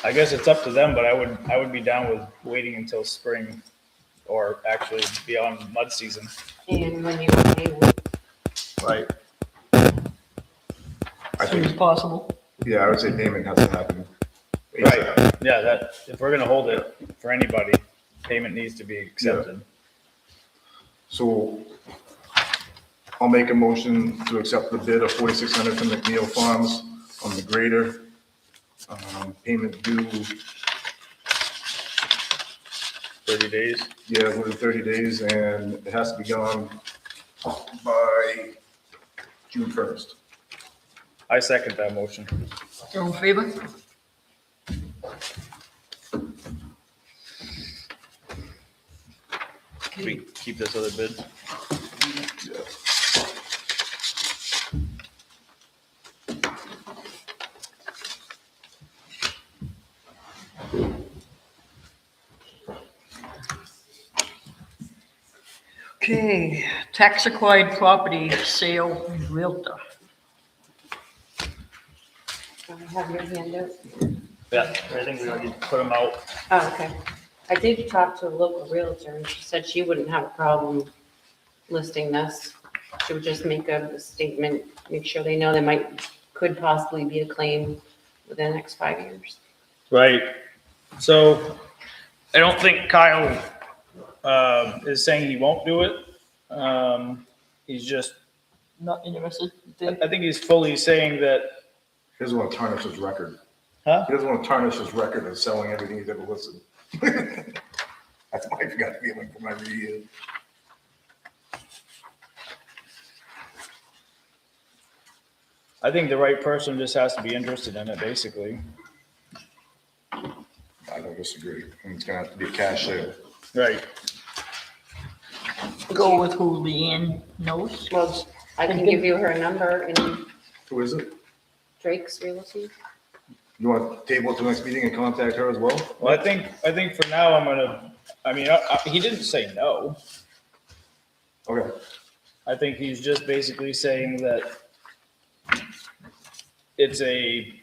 I guess it's up to them, but I would be down with waiting until spring or actually beyond mud season. And when you are able, Right. I As soon as think, possible. yeah, I would say payment has to happen. Right, ASAP. yeah, that, if we're gonna hold it for anybody, payment needs to be accepted. So I'll make a motion to accept the bid of 4,600 from McNeil Farms on the grader. Payment due, 30 days. yeah, within 30 days, and it has to be gone by June 1st. I second that motion. All in favor? Can we keep this other bid? Yeah. Okay, tax acquired property sale realtor. I have your hand out. Yeah, I think we already put them out. Oh, okay. I did talk to a local realtor and she said she wouldn't have a problem listing this. She would just make a statement, make sure they know there could possibly be a claim within the next 5 years. Right. So I don't think Kyle is saying he won't do it. He's just, Not interested? I think he's fully saying that, He doesn't want to tarnish his record. huh? He doesn't want to tarnish his record of selling everything he's ever listed. That's my gut feeling from every year. I think the right person just has to be interested in it, basically. I don't disagree. And it's gonna have to be a cash sale. Right. Go with who Leanne knows. Well, I can give you her number in Who is it? Drake's Realty. You want to table it to the next meeting and contact her as well? Well, I think for now I'm gonna, he didn't say no. Okay. I think he's just basically saying that it's a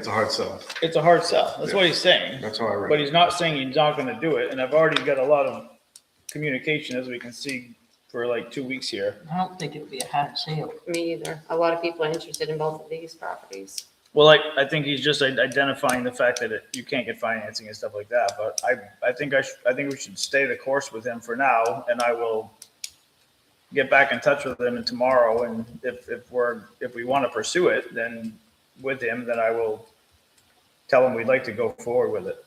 hard sell. hard sell. That's what he's saying. That's how I read But it. he's not saying he's not gonna do it, and I've already got a lot of communication, as we can see, for like 2 weeks here. I don't think it'd be a hard sale. Me either. A lot of people are interested in both of these properties. Well, I think he's just identifying the fact that you can't get financing and stuff like that, but I think we should stay the course with him for now, and I will get back in touch with him tomorrow, and if we want to pursue it, then with him, then I will tell him we'd like to go forward with it.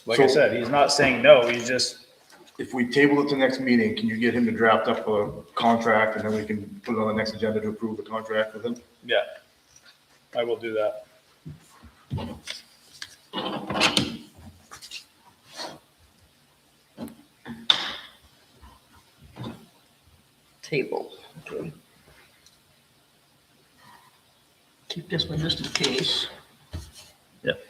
Like I So- said, he's not saying no, he's just, If we table it to next meeting, can you get him to draft up a contract and then we can put it on the next agenda to approve the contract with him? yeah, I will do that. table, okay. Keep this one just in case. Yep.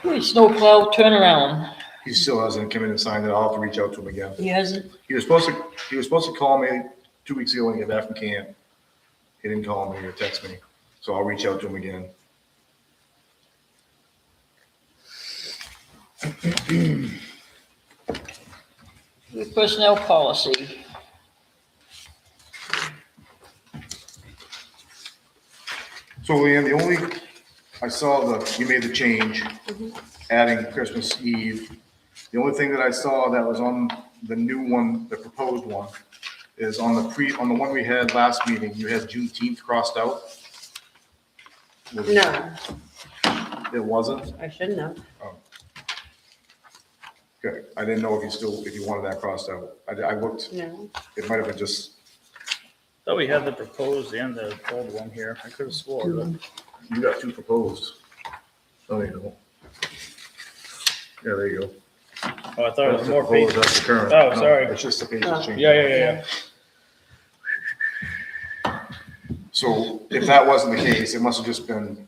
Okay, snowplow turnaround. He still hasn't come in and signed it. I'll have to reach out to him again. He hasn't, He was supposed to call me 2 weeks ago when he got back from camp. He didn't call me or text me, so I'll reach out to him again. personnel policy. So Leanne, the only, I saw you made the change, adding Christmas Eve. The only thing that I saw that was on the new one, the proposed one, is on the one we had last meeting, you had Juneteenth crossed out. No, It wasn't? I shouldn't have. Okay, I didn't know if you wanted that crossed out. I looked, No. it might have been just, Thought we had the proposed and the old one here. I could have swore, but you got two proposed. Oh, you don't. Yeah, there you go. oh, I thought it That's was the more proposed, pages. that's the current. Oh, No, sorry. It's just the page Oh. change. Yeah. So if that wasn't the case, it must have just been,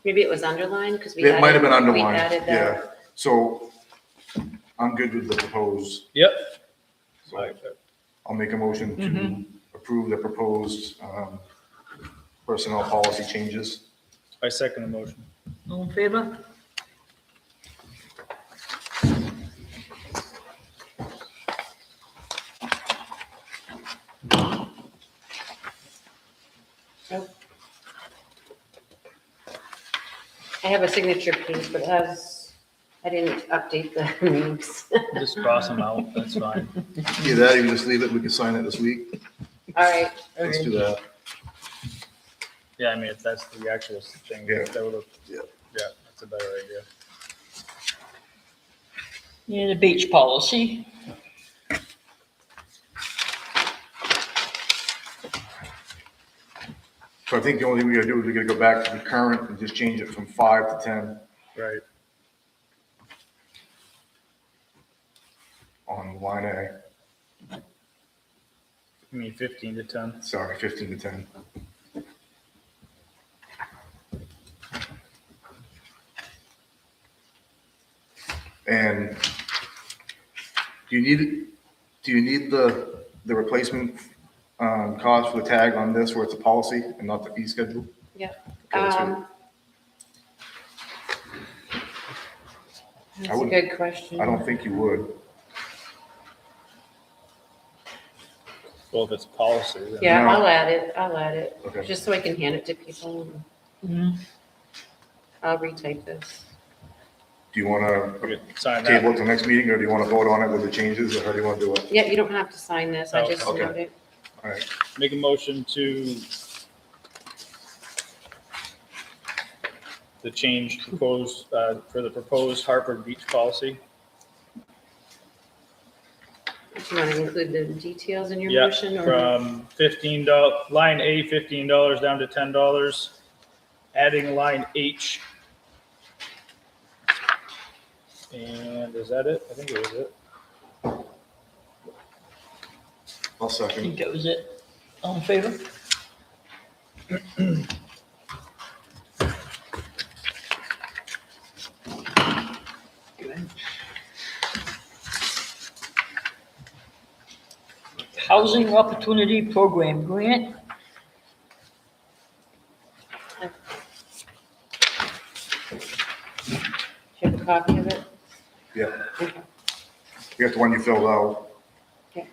Maybe it was underlined because we it might have been We underlined, added yeah. that. So I'm good with the proposed. Yep. So I'll make a motion to approve the proposed personnel policy changes. I second the motion. All in favor? I have a signature piece, but I didn't update the names. Just cross them out. That's fine. Either that, or you just leave it, we can sign it this week. All right, Let's do that. Yeah, I mean, if that's the actual thing, Yeah. that would have, Yeah. yeah, that's a better idea. Yeah, the beach policy. So I think the only thing we gotta do is we gotta go back to the current and just change it from 5 to 10 Right. on line A. I mean, 15 to 10. Sorry, 15 to 10. And do you need the replacement cost for the tag on this where it's a policy and not the fee schedule? yeah. Okay, that's good. That's a would- good question. I don't think you would. Well, if it's policy, then. Yeah, No. I'll add it, Okay. just so I can hand it to people. Mhm. I'll retype this. Do you want We to could sign table that. it till next meeting, or do you want to vote on it with the changes, or how do you want to do it? Yeah, you don't have to sign this, I Oh, just okay. note it. All right, Make a motion to the change proposed, for the proposed Hartford beach policy. Do you want to include the details in your Yeah, motion or? from $15, line A, $15 down to $10, adding line H. And is that it? I think it was it. I'll I second. think that was it. All in favor? Good. Housing Opportunity Program grant. Do you have a copy of it? Yeah, Okay. you got the one you filled out. Okay.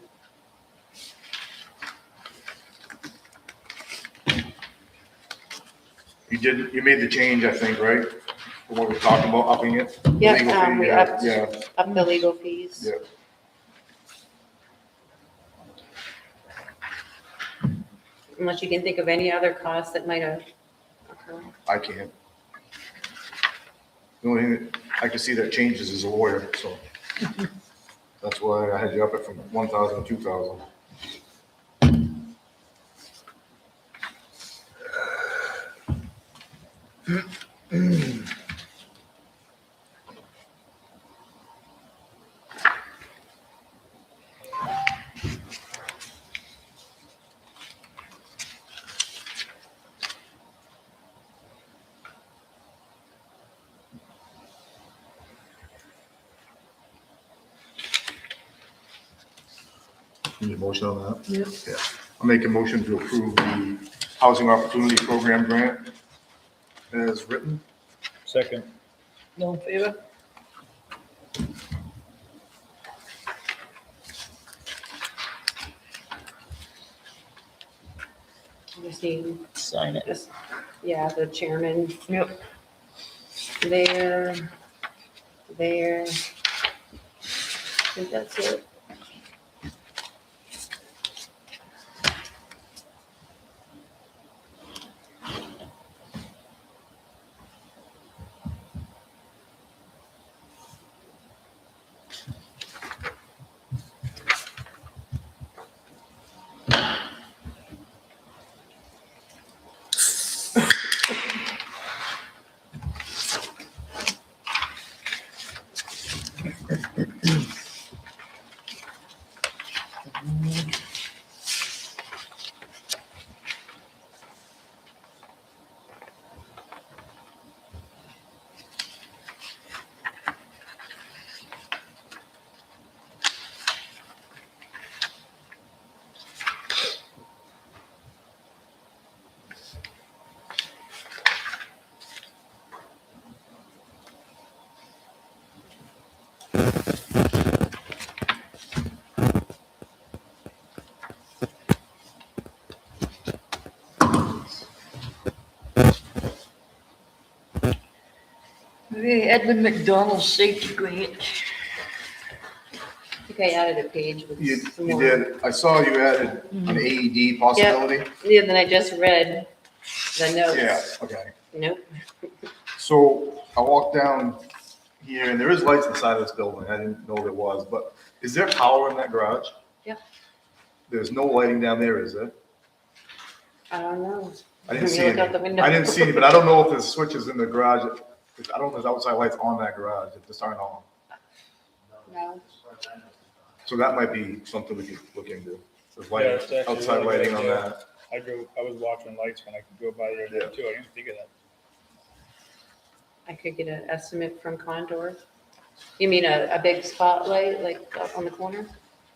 You made the change, I think, right? For what we're talking about, upping it? Yeah, Legal fee, we yeah, upped. Yeah, Up the legal fees. yeah. Unless you can think of any other costs that might have occurred. I can't. The only thing that I can see that changes is a lawyer, so. That's why I had you up it from 1,000 to 2,000. Need a motion on that? Yep. Yeah. I'll make a motion to approve the Housing Opportunity Program grant as written. Second. No in favor? Just need Sign it. this, yeah, the chairman Yep. there. I think that's it. Okay, Edmund McDonald Safety Grant. I think I added a page with You some you more. did, I saw you added an AED possibility. Yeah, then I just read the notes. Yeah, okay. Nope. So I walked down here and there is lights inside of this building. I didn't know there was, but is there power in that garage? Yeah. There's no lighting down there, is there? I don't know. I Let didn't me see look out the any. window. I didn't see any, but I don't know if there's switches in the garage. I don't know if there's outside lights on that garage that just aren't on. No. So that might be something we could look into. There's Yeah, light, it's actually outside really lighting good, on yeah. that. I was watching lights when I could go by there Yeah. too. I didn't think of that. I could get an estimate from Condor. You mean a big spotlight, like up on the corner?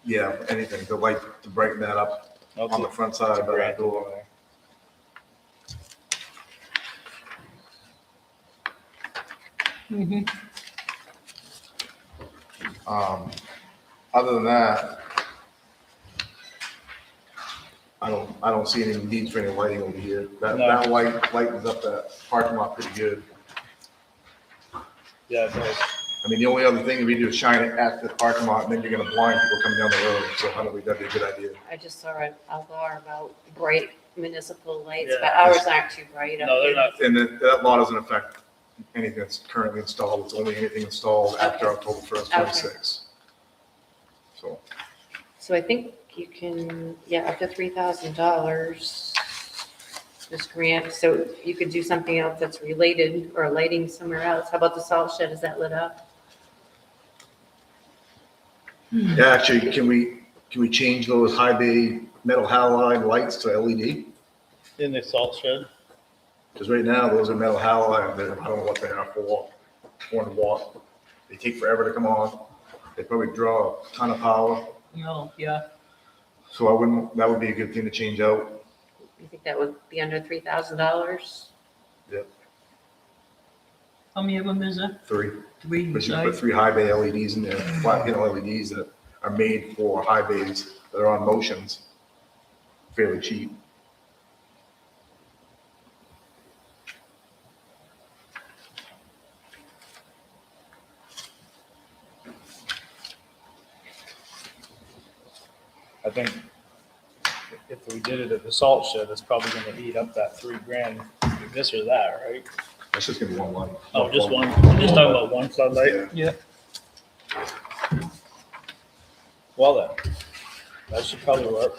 Yeah, anything, the light to brighten that up on the front side of that door. Mm-hmm. Other than that, I don't see any needs for any lighting over here. That, No. that light lightens up that parking lot pretty good. Yeah, it does. I mean, the only other thing we do is shine it at the parking lot and then you're gonna blind people coming down the road. So I don't think that'd be a good idea. I just saw a law about bright municipal lights, Yeah. but ours aren't too bright. No, they're not. And that law doesn't affect anything that's currently installed. It's only anything installed after October 1st, Okay. 26. So, So I think you can, yeah, up to $3,000, this grant, so you could do something else that's related or lighting somewhere else. How about the salt shed, is that lit up? yeah, actually, can we change those high bay metal halide lights to LED? In the salt shed. Because right now, those are metal halide, I don't know what they are for, 400 watt. They take forever to come on. They probably draw a ton of power. No, yeah. So that would be a good thing to change out. You think that would be under $3,000? How many of them is there? 3. Three But you can inside? put 3 high bay LEDs in there, flat panel LEDs that are made for high bays that are on motions, fairly cheap. I think if we did it at the salt shed, it's probably gonna eat up that $3,000, this or that, right? That's just gonna be one light. Oh, just one, we're just talking about one floodlight? Yeah. Yeah. Well then, that should probably work.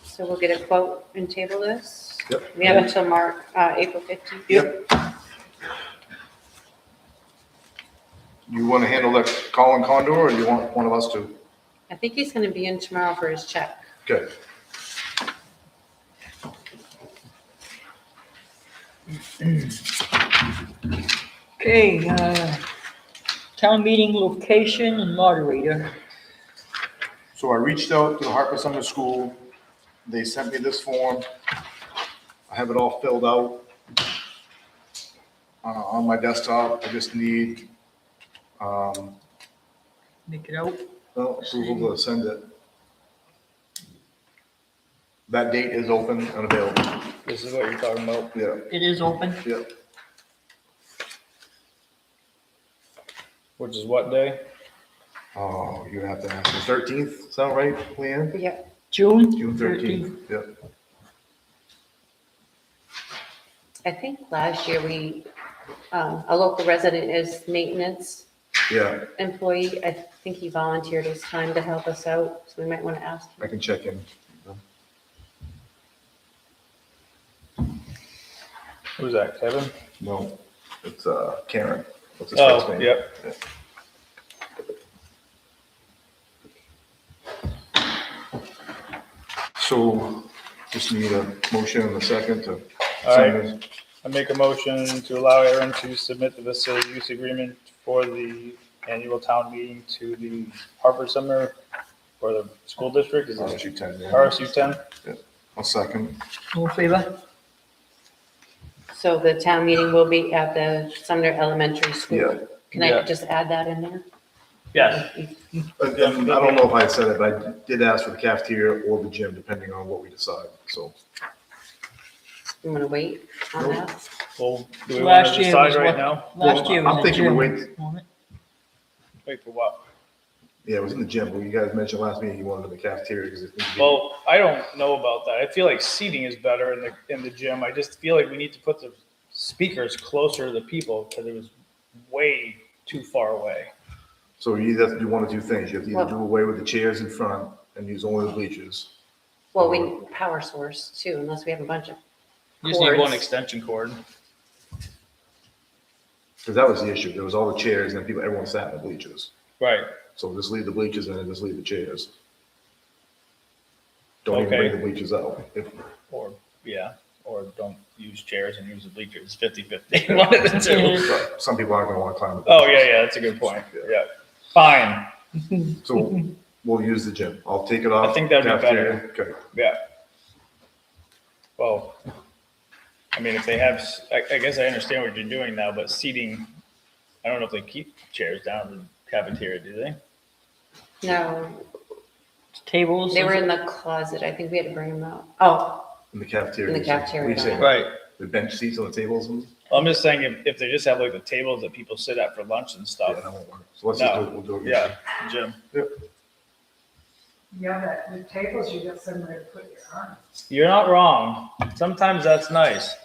So we'll get a quote and table this? Yep. We have until April 15th. Yep. You want to handle that Colin Condor, or you want one of us to? I think he's gonna be in tomorrow for his check. Good. Okay, town meeting location and moderator. So I reached out to the Hartford Summer School. They sent me this form. I have it all filled out on my desktop. I just need Make it out. approval to send it. That date is open and available. This is what you're talking about. Yeah, It is open. yeah. Which is what day? Oh, you have to ask the 13th, sound right, Leanne? Yeah. June June 13th, yeah. I think last year a local resident is maintenance Yeah, employee. I think he volunteered his time to help us out, so we might want to ask I him. can check in. Who's that, Kevin? No, it's Karen. What's his first Oh, name? yep. Yeah. So just need a motion and a second to All sign right. this. I make a motion to allow Aaron to submit the facility use agreement for the annual town meeting to the Hartford Summer or the school district, is it RSU 10, yeah. RSU 10? I'll second. All in favor? So the town meeting will be at the Sumner Elementary Yeah. School. Can I Yeah. just add that in there? Yes. And I don't know if I said it, but I did ask for the cafeteria or the gym, depending on what we decide, so. You want to wait on Nope. that? Well, do we want Last to year decide was right what? now? Last year I'm was the thinking we gym. wait. wasn't it? Wait for what? Yeah, it was in the gym, but you guys mentioned last meeting you wanted in the cafeteria because it needs to be. Well, I don't know about that. I feel like seating is better in the gym. I just feel like we need to put the speakers closer to the people because it was way too far away. So you either have to do one of two things. You have to either Well- do away with the chairs in front and use only the bleachers. Well, we need power source too, unless we have a bunch of You just need one cords. extension cord. Because that was the issue. There was all the chairs and everyone sat in the bleachers. Right. So just leave the bleachers in and just leave the chairs. Don't even Okay. bring the bleachers out. Or, yeah, or don't use chairs and use the bleachers. 50-50. One of the two. But some people aren't gonna want to climb the. Oh, yeah, that's a good point. Yeah. Fine. So we'll use the gym. I'll take it off. I think that'd be cafeteria. Okay. Yeah. Well, I mean, if they have, I guess I understand what you're doing now, but seating, I don't know if they keep chairs down in the cafeteria, do they? No, Tables. they were in the closet. I think we had to bring them out. Oh, In the cafeteria. In the cafeteria. What do you say? Right. The bench seats on the tables and. I'm just saying if they just have like the tables that people sit at for lunch and Yeah, stuff. that won't work. So let's just do No. it. We'll do it. Yeah, Jim. Yeah, but with tables, you got somewhere to put your arms. You're not wrong. Sometimes that's nice.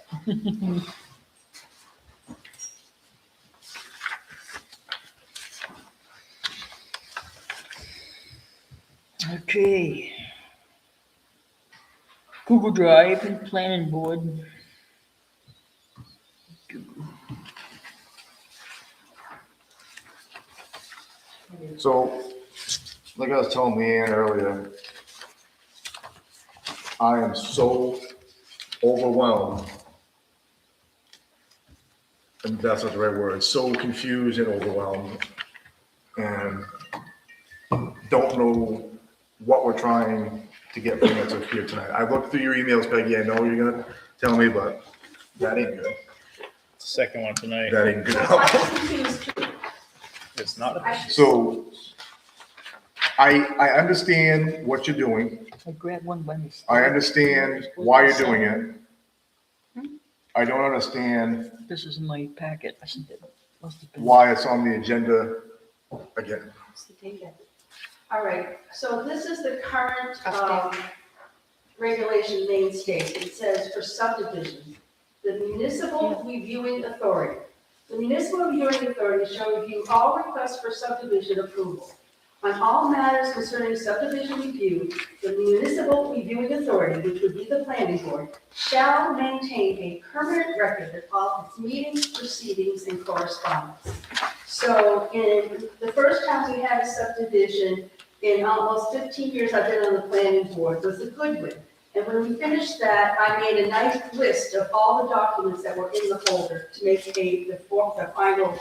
Okay. Google Drive and Planning Board. So, like I was telling Leanne earlier, I am so overwhelmed. And that's not the right word, so confused and overwhelmed. And don't know what we're trying to get from us up here tonight. I looked through your emails, Peggy, I know you're gonna tell me, but that ain't good. Second one tonight. That ain't good. I'm confused too. It's not. So, I understand what you're doing. I grabbed one by mistake. I understand why you're doing it. I don't understand This is in my packet. I sent it. Must have been- why it's on the agenda again. what's the date? All right, so this is the current Update. regulation main state. It says for subdivision, the municipal reviewing authority. The municipal reviewing authority shall review all requests for subdivision approval. On all matters concerning subdivision review, the municipal reviewing authority, which would be the planning board, shall maintain a permanent record of all its meetings, proceedings, and correspondence. So in the first time we had a subdivision, in almost 15 years I've been on the planning board, was the Goodwin. And when we finished that, I made a nice list of all the documents that were in the folder to make the final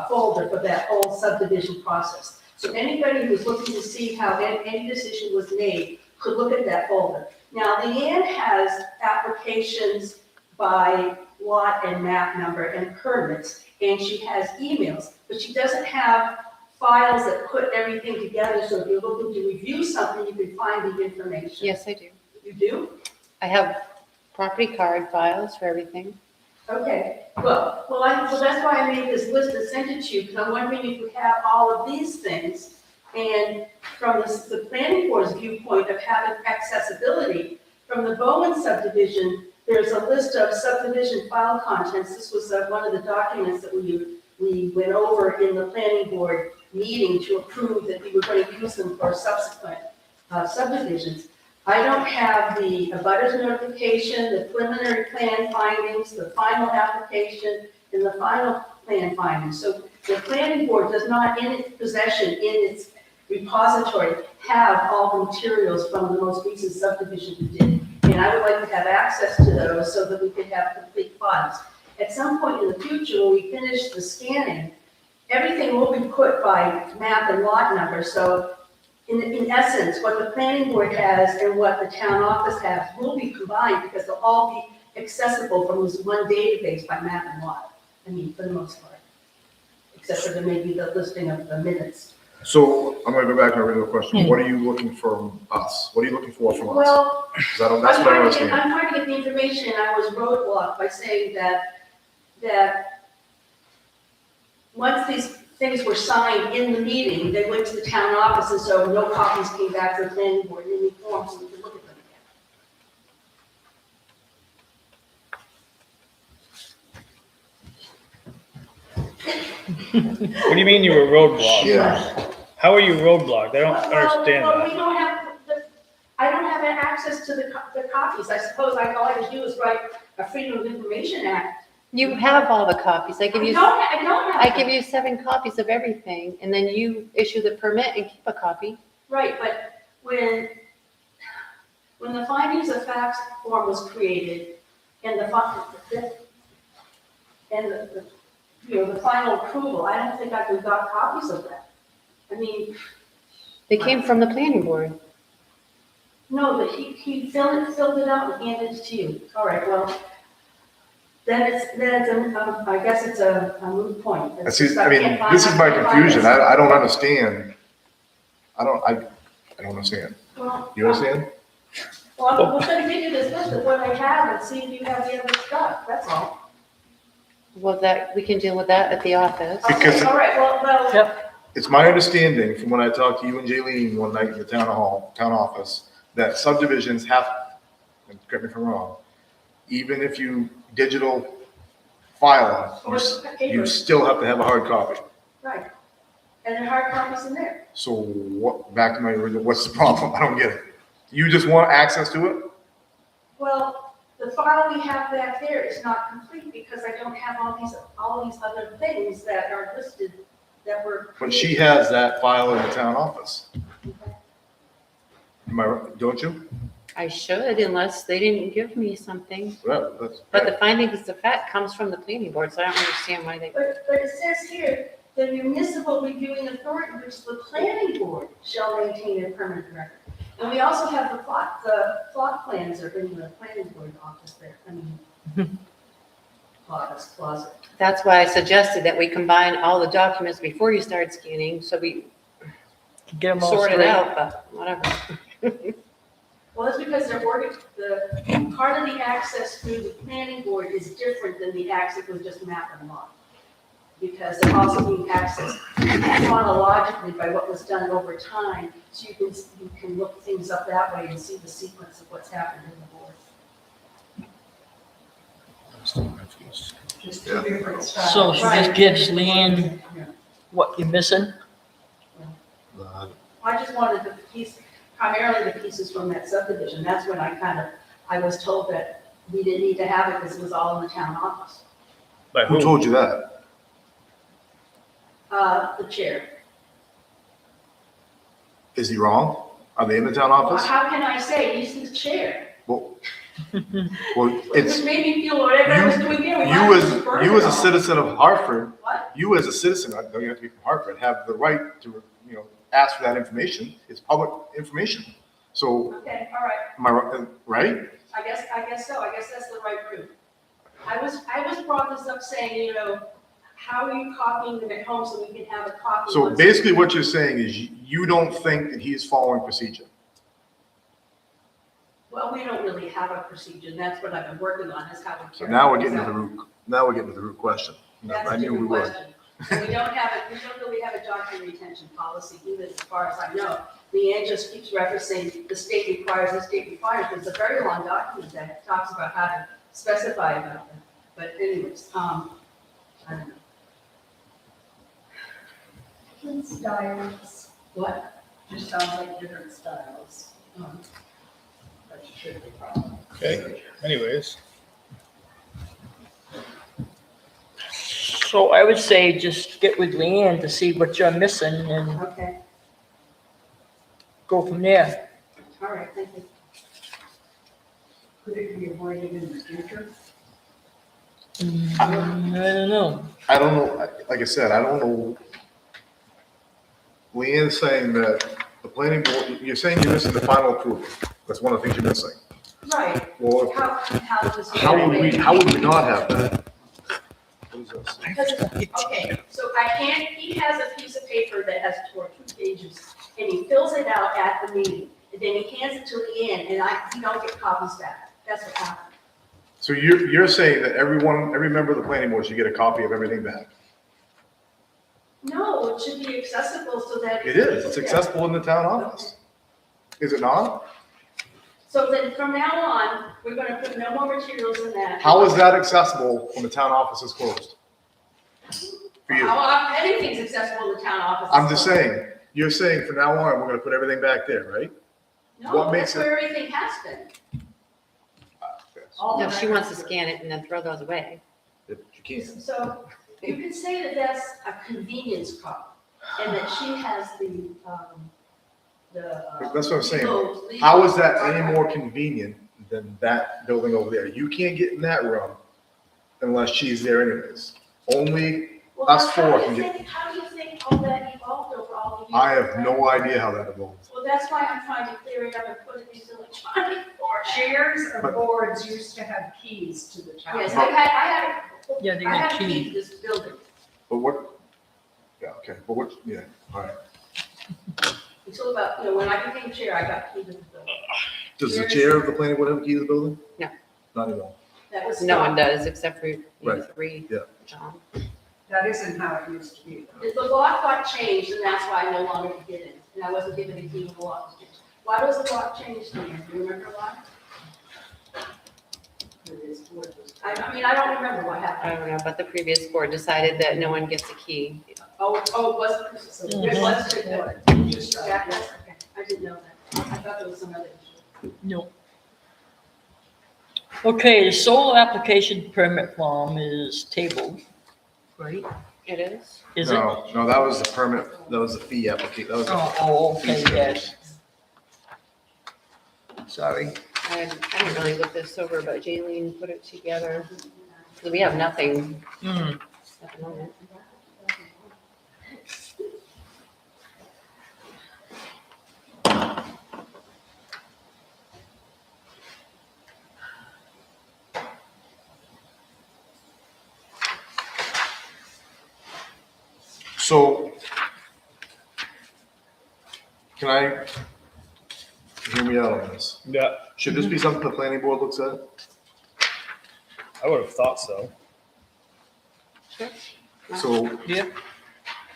folder for that whole subdivision process. So anybody who's looking to see how any decision was made could look at that folder. Now, Leanne has applications by lot and map number and permits, and she has emails, but she doesn't have files that put everything together, so if you're looking to review something, you can find the information. Yes, I do. You do? I have property card files for everything. Okay, well, that's why I made this list and sent it to you, because I'm wondering if you have all of these things. And from the planning board's viewpoint of having accessibility, from the Bowen subdivision, there's a list of subdivision file contents. This was one of the documents that we went over in the planning board meeting to approve that we were going to use them for subsequent subdivisions. I don't have the abutters notification, the preliminary plan findings, the final application, and the final plan findings. So the planning board does not, in its possession, in its repository, have all the materials from the most recent subdivision we did. And I would like to have access to those so that we could have complete files. At some point in the future, when we finish the scanning, everything will be put by map and lot number. So in essence, what the planning board has and what the town office has will be combined because they'll all be accessible from this one database by map and lot. I mean, for the most part, except for maybe the listing of the minutes. So I'm gonna go back to my original question. What are you looking from us? What are you looking for from us? Well, 'Cause that's what I understand. I'm trying to get the information, and I was roadblocked by saying that once these things were signed in the meeting, they went to the town office, and so no copies came back to the planning board in any form, so we could look at them again. What do you mean you were roadblocked? Yeah. How are you roadblocked? I don't understand Well, that. we don't have, I don't have access to the copies. I suppose all I could do is write a Freedom of Information Act. You have all the copies. I give you I don't have. I give you 7 copies of everything, and then you issue the permit and keep a copy. Right, but when the findings of facts form was created and the final approval, I don't think we got copies of that. I mean, They came from the planning board. no, but he filled it out and handed it to you. All right, well, then I guess it's a moot point. I It's see, just I mean, can't find- this is my I can't find confusion. this. I don't understand. I don't understand. Well, You understand? Well, I'm going to give you this list of what I have and see if you have the other stuff, that's all. Well, we can deal with that at the office. Because- Okay, all right, well, Yep. It's my understanding from when I talked to you and Jaylene one night in the town office, that subdivisions have, and correct me if I'm wrong, even if you digital file them, you still have to have a hard copy. right. And there are hard copies in there. So back to my original, what's the problem? I don't get it. You just want access to it? Well, the file we have back there is not complete because I don't have all these other things that are listed that were. But she has that file in the town office. Am I right? Don't you? I should, unless they didn't give me something. Well, that's. But the findings of fact comes from the planning board, so I don't understand why they. But it says here, the municipal reviewing authority, which is the planning board, shall maintain a permanent record. And we also have the plot plans are in the planning board office there, I mean, closet. That's why I suggested that we combine all the documents before you start scanning, so we Get them all sort it straight. out, but whatever. Well, that's because the part of the access through the planning board is different than the access with just map and lot. Because they're also being accessed chronologically by what was done over time, so you can look things up that way and see the sequence of what's happened in the board. Just two different styles. So she just gives Leanne what you're missing? The I just wanted the piece, primarily the pieces from that subdivision. That's when I was told that we didn't need to have it because it was all in the town office. By Who told you that? The chair. Is he wrong? Are they in the town office? How can I say he's the chair? Well, It made me feel whatever I was doing there. we might you as well burn as it a all. citizen of Hartford, What? you as a citizen, I don't have to be from Hartford, have the right to, ask for that information. It's public information. So, Okay, all right. am I right? I guess so. I guess that's the right route. I was brought this up saying, how are you copying them at home so we can have a copy? So once- basically what you're saying is you don't think that he's following procedure. Well, we don't really have a procedure, and that's what I've been working on, is how we So carry now we're things getting to out. the root question. That's I a knew we different would. question. So we don't really have a document retention policy either, as far as I know. Leanne just keeps referencing the state requires, It's a very long document that talks about how to specify about them. But anyways, I don't know. Different styles, What? just sounds like different styles. That should be a problem. Okay, anyways. So I would say just get with Leanne to see what you're missing and Okay, go from there. all right, thank you. Could it be avoided in the future? I don't know. I don't know, like I said, I don't know. Leanne's saying that the planning board, you're saying you're missing the final approval. That's one of the things you're missing. Right, Well, how does it? how would we not have that? What is this? Because, okay, so he has a piece of paper that has 2 pages, and he fills it out at the meeting, and then he hands it to Leanne, and he don't get copies back. That's what happened. So you're saying that every member of the planning board should get a copy of everything back? No, it should be accessible so that. It is, it's accessible in the town office. Is it not? So then from now on, we're gonna put no more materials in that. How is that accessible when the town office is closed? For you? Anything's accessible in the town office. I'm just saying, you're saying from now on, we're gonna put everything back there, right? No, what makes that's where everything has been. All No, the she wants to records. scan it and then throw those away. If you can. So you can say that that's a convenience problem, and that she has the. That's what I'm saying. legal- How is that any archive. more convenient than that building over there? You can't get in that room unless she's there anyways. Only, Well, us how four do can you get- think, how do you think all that evolved over all the years? I have no idea how that evolved. Well, that's why I'm trying to clear it up and put it into electronic format. Chairs or But- boards used to have keys to the town. Yes, I Yeah, they had got a key key. to this building. But what, yeah, okay, but what, yeah, all right. Until about, when I became chair, I got key to the building. Does the chair of the planning board have a key to the building? No. Not at all. That was. No one does, except for Right. 3. Yeah. John. That isn't how it used to be. The lock got changed, and that's why I no longer could get in, and I wasn't given a key when the lock was changed. Why was the lock changed, Leanne? Do you remember why? I don't remember what I happened. don't know, but the previous board decided that no one gets a key. Oh, it wasn't, So it this was, is yeah, what, just, that's, okay, I didn't know that. I thought there was some other issue. No. Okay, the solar application permit form is tabled, right? It is? Is it? No, that was the permit, that was the fee application, that was. Okay, yes. Sorry. I didn't really look this over, but Jaylene put it together. So we have nothing Hmm. at the moment. So, can I, hear me out on this? Yeah, Should this be something the planning board looks at? I would have thought so. So, Yeah.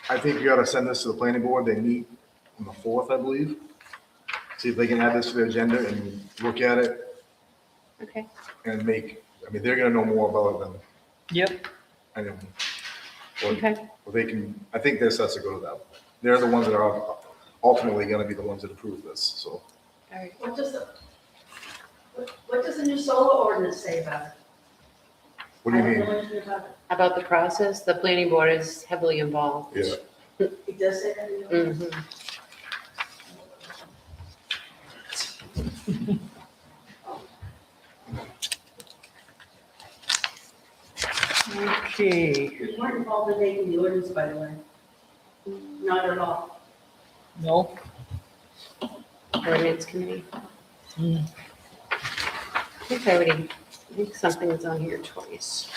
I think you gotta send this to the planning board, they meet on the 4th, I believe. See if they can add this to their agenda and look at it Okay. and they're gonna know more about it than Yep. anyone. Or Okay. or they can, I think this has to go to them. They're the ones that are ultimately gonna be the ones that approve this, so. All right. What does the new solar ordinance say about it? What do you I don't mean? know anything about it. About the process, the planning board is heavily involved. Yeah, It does say that in the ordinance? Mhm. Okay, You weren't involved in making the ordinance, by the way. Not at all. no? Ordinance committee. Hmm. I think something was on here twice,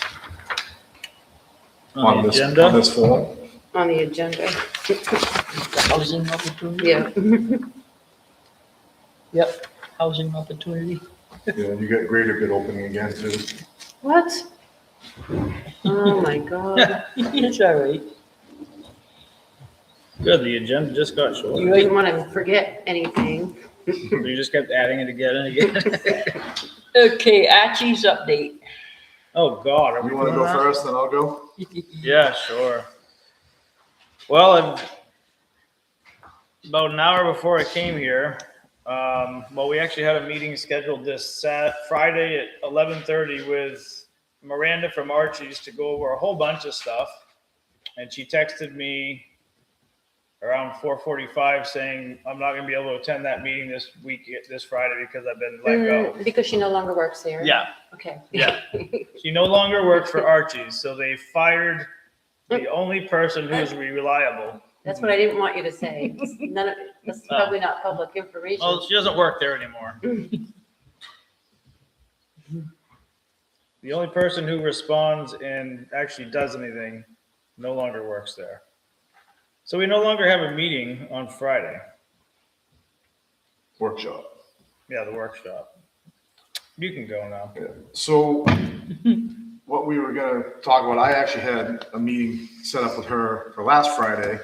On the on agenda? this form. on the agenda. The housing opportunity? Yeah. Yep, housing opportunity. Yeah, you got greater bid opening again too. What? Oh, my God. It's all right. Good, the agenda just got You short. wouldn't want to forget anything. You just kept adding it again and again. Okay, Archie's update. Oh, God. are we You wanna doing go that? first, then I'll go? Yeah, sure. Well, about an hour before I came here, well, we actually had a meeting scheduled this Friday at 11:30 with Miranda from Archie's to go over a whole bunch of stuff. And she texted me around 4:45 saying, I'm not gonna be able to attend that meeting this Friday because I've been let go. Because she no longer works there. Yeah, Okay. yeah. She no longer works for Archie's, so they fired the only person who's reliable. That's what I didn't want you to say. None of, that's probably not public information. Oh, she doesn't work there anymore. The only person who responds and actually does anything no longer works there. So we no longer have a meeting on Friday. Workshop. Yeah, the workshop. You can go now. Yeah. So what we were gonna talk about, I actually had a meeting set up with her for last Friday.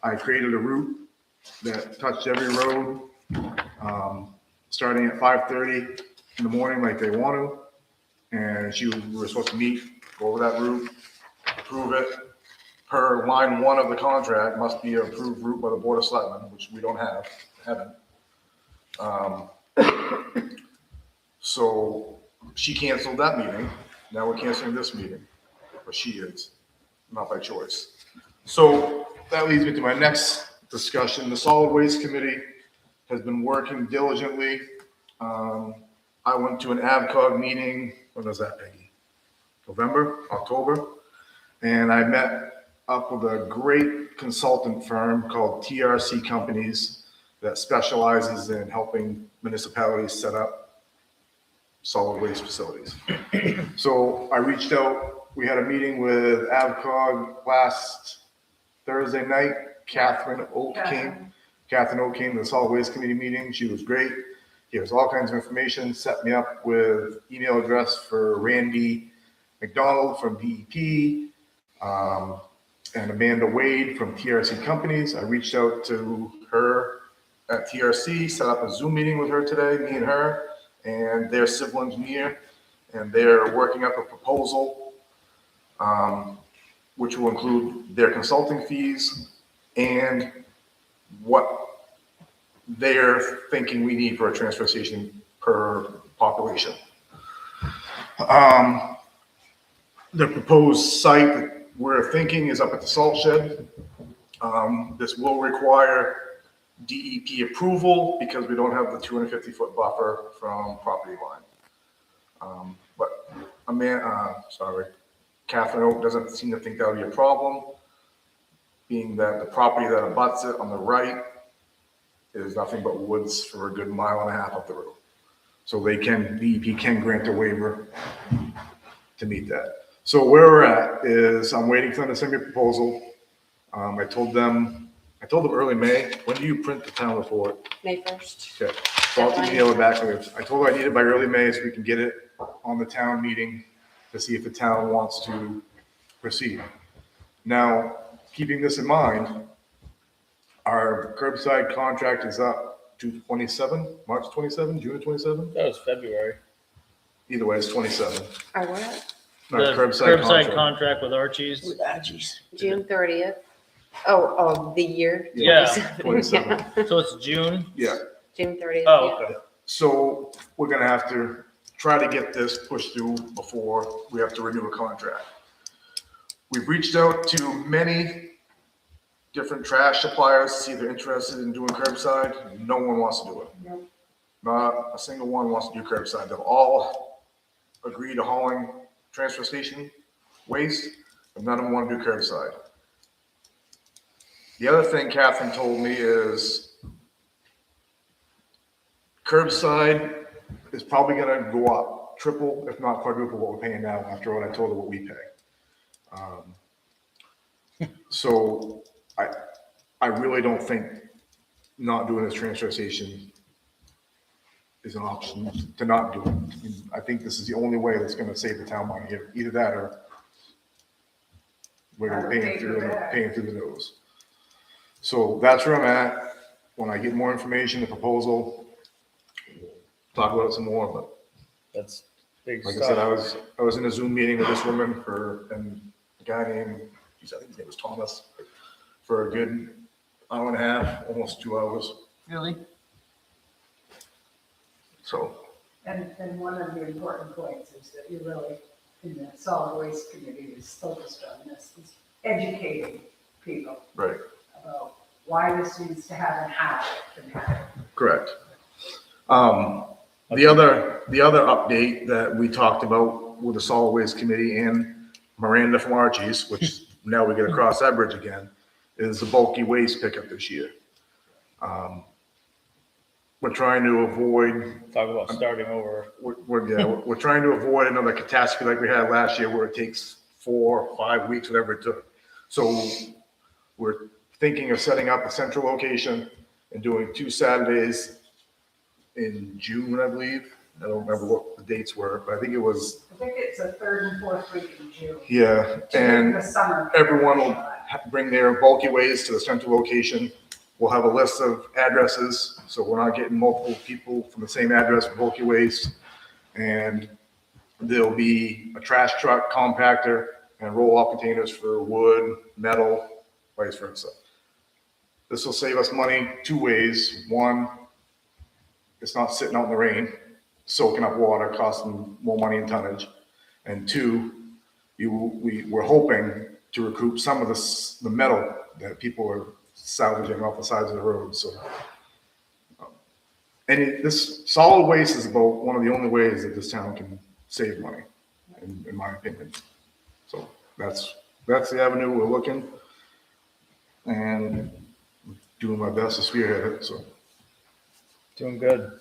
I created a route that touched every road, starting at 5:30 in the morning like they want to. And we were supposed to meet, go over that route, approve it. Per line 1 of the contract must be an approved route by the Board of Selectmen, which we don't haven't. So she canceled that meeting. Now we're canceling this meeting, or she is, not by choice. So that leads me to my next discussion. The Solid Waste Committee has been working diligently. I went to an AvCog meeting, when was that, Peggy? October? And I met up with a great consultant firm called TRC Companies that specializes in helping municipalities set up solid waste facilities. So I reached out, we had a meeting with AvCog last Thursday night. Catherine Oak came to the Solid Waste Committee meeting. She was great. Gave us all kinds of information, set me up with email address for Randy McDonald from DEP, and Amanda Wade from TRC Companies. I reached out to her at TRC, set up a Zoom meeting with her today, me and her, and their civil engineer, and they're working up a proposal, which will include their consulting fees and what they're thinking we need for a transfer station per population. The proposed site that we're thinking is up at the salt shed. This will require DEP approval because we don't have the 250-foot buffer from property line. But Catherine Oak doesn't seem to think that would be a problem, being that the property that abuts it on the right is nothing but woods for a good 1.5 miles up the road. So DEP can grant a waiver to meet that. So where we're at is I'm waiting for them to send me a proposal. I told them early May. When do you print the town report? May 1st. Okay, so I'll email it back. I told her I need it by early May so we can get it on the town meeting to see if the town wants to proceed. Now, keeping this in mind, our curbside contract is up to March 27, June 27? That was February. Either way, it's 27. Our what? Our The curbside contract with Archie's. With Archie's. June 30th. Oh, the year? Yeah. 27. So it's June? Yeah, June 30th. Oh, okay. so we're gonna have to try to get this pushed through before we have to renew a contract. We've reached out to many different trash suppliers, to see if they're interested in doing curbside. No one wants to do it. Not a single one wants to do curbside. They'll all agree to hauling transfer station waste, but none of them want to do curbside. The other thing Catherine told me is curbside is probably gonna go up triple, if not quadruple what we're paying now after what I told her what we pay. So I really don't think not doing this transfer station is an option to not do it. I mean, I think this is the only way that's gonna save the town money, either that or we're gonna pay through the nose. So that's where I'm at. When I get more information, the proposal, we'll talk about it some more, but That's big like I said, stuff. I was in a Zoom meeting with this woman and a guy named, I think his name was Thomas, for a good hour and a half, almost 2 hours. Really? So, And one of the important points is that you really, in the solid waste committee, is focused on this, is educating people right, about why this needs to happen, how it can happen. correct. The other update that we talked about with the solid waste committee and Miranda from Archie's, which now we get to cross that bridge again, is the bulky waste pickup this year. We're trying to avoid, Talk about starting over. we're trying to avoid another catastrophe like we had last year where it takes 4 or 5 weeks, whatever it took. So we're thinking of setting up a central location and doing 2 Saturdays in June, I believe. I don't remember what the dates were, but I think it was, I think it's the third and fourth week in June. yeah. And The summer. everyone will bring their bulky waste to the central location. We'll have a list of addresses, so we're not getting multiple people from the same address for bulky waste. And there'll be a trash truck, compactor, and roll-off containers for wood, metal, vice versa. This will save us money 2 ways. One, it's not sitting out in the rain, soaking up water, costing more money in tonnage. And 2, we're hoping to recoup some of the metal that people are salvaging off the sides of the road. So, and this solid waste is about one of the only ways that this town can save money, in my opinion. So that's the avenue we're looking, and doing my best to spearhead it. So Doing good.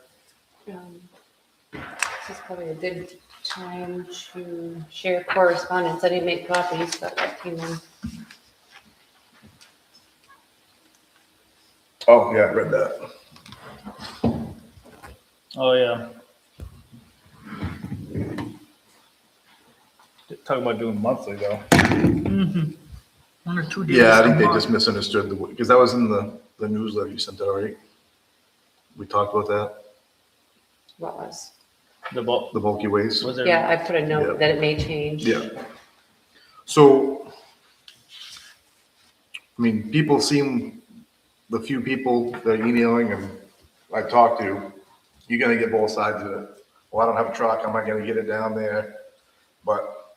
This is probably a good time to share correspondence. I didn't make copies, but that came in. oh yeah, I read that. Oh, yeah. Talking about doing monthly though. Mm-hmm. 1 or 2 days. Yeah, I think a they month. just misunderstood because that was in the newsletter you sent out, right? We talked about that, What was? The bulk, the bulky waste. was there? Yeah, I put a note Yeah. that it may change. Yeah. So, I mean, people seem, the few people that are emailing and I've talked to, you're gonna get both sides of it. Well, I don't have a truck, I'm not gonna get it down there. But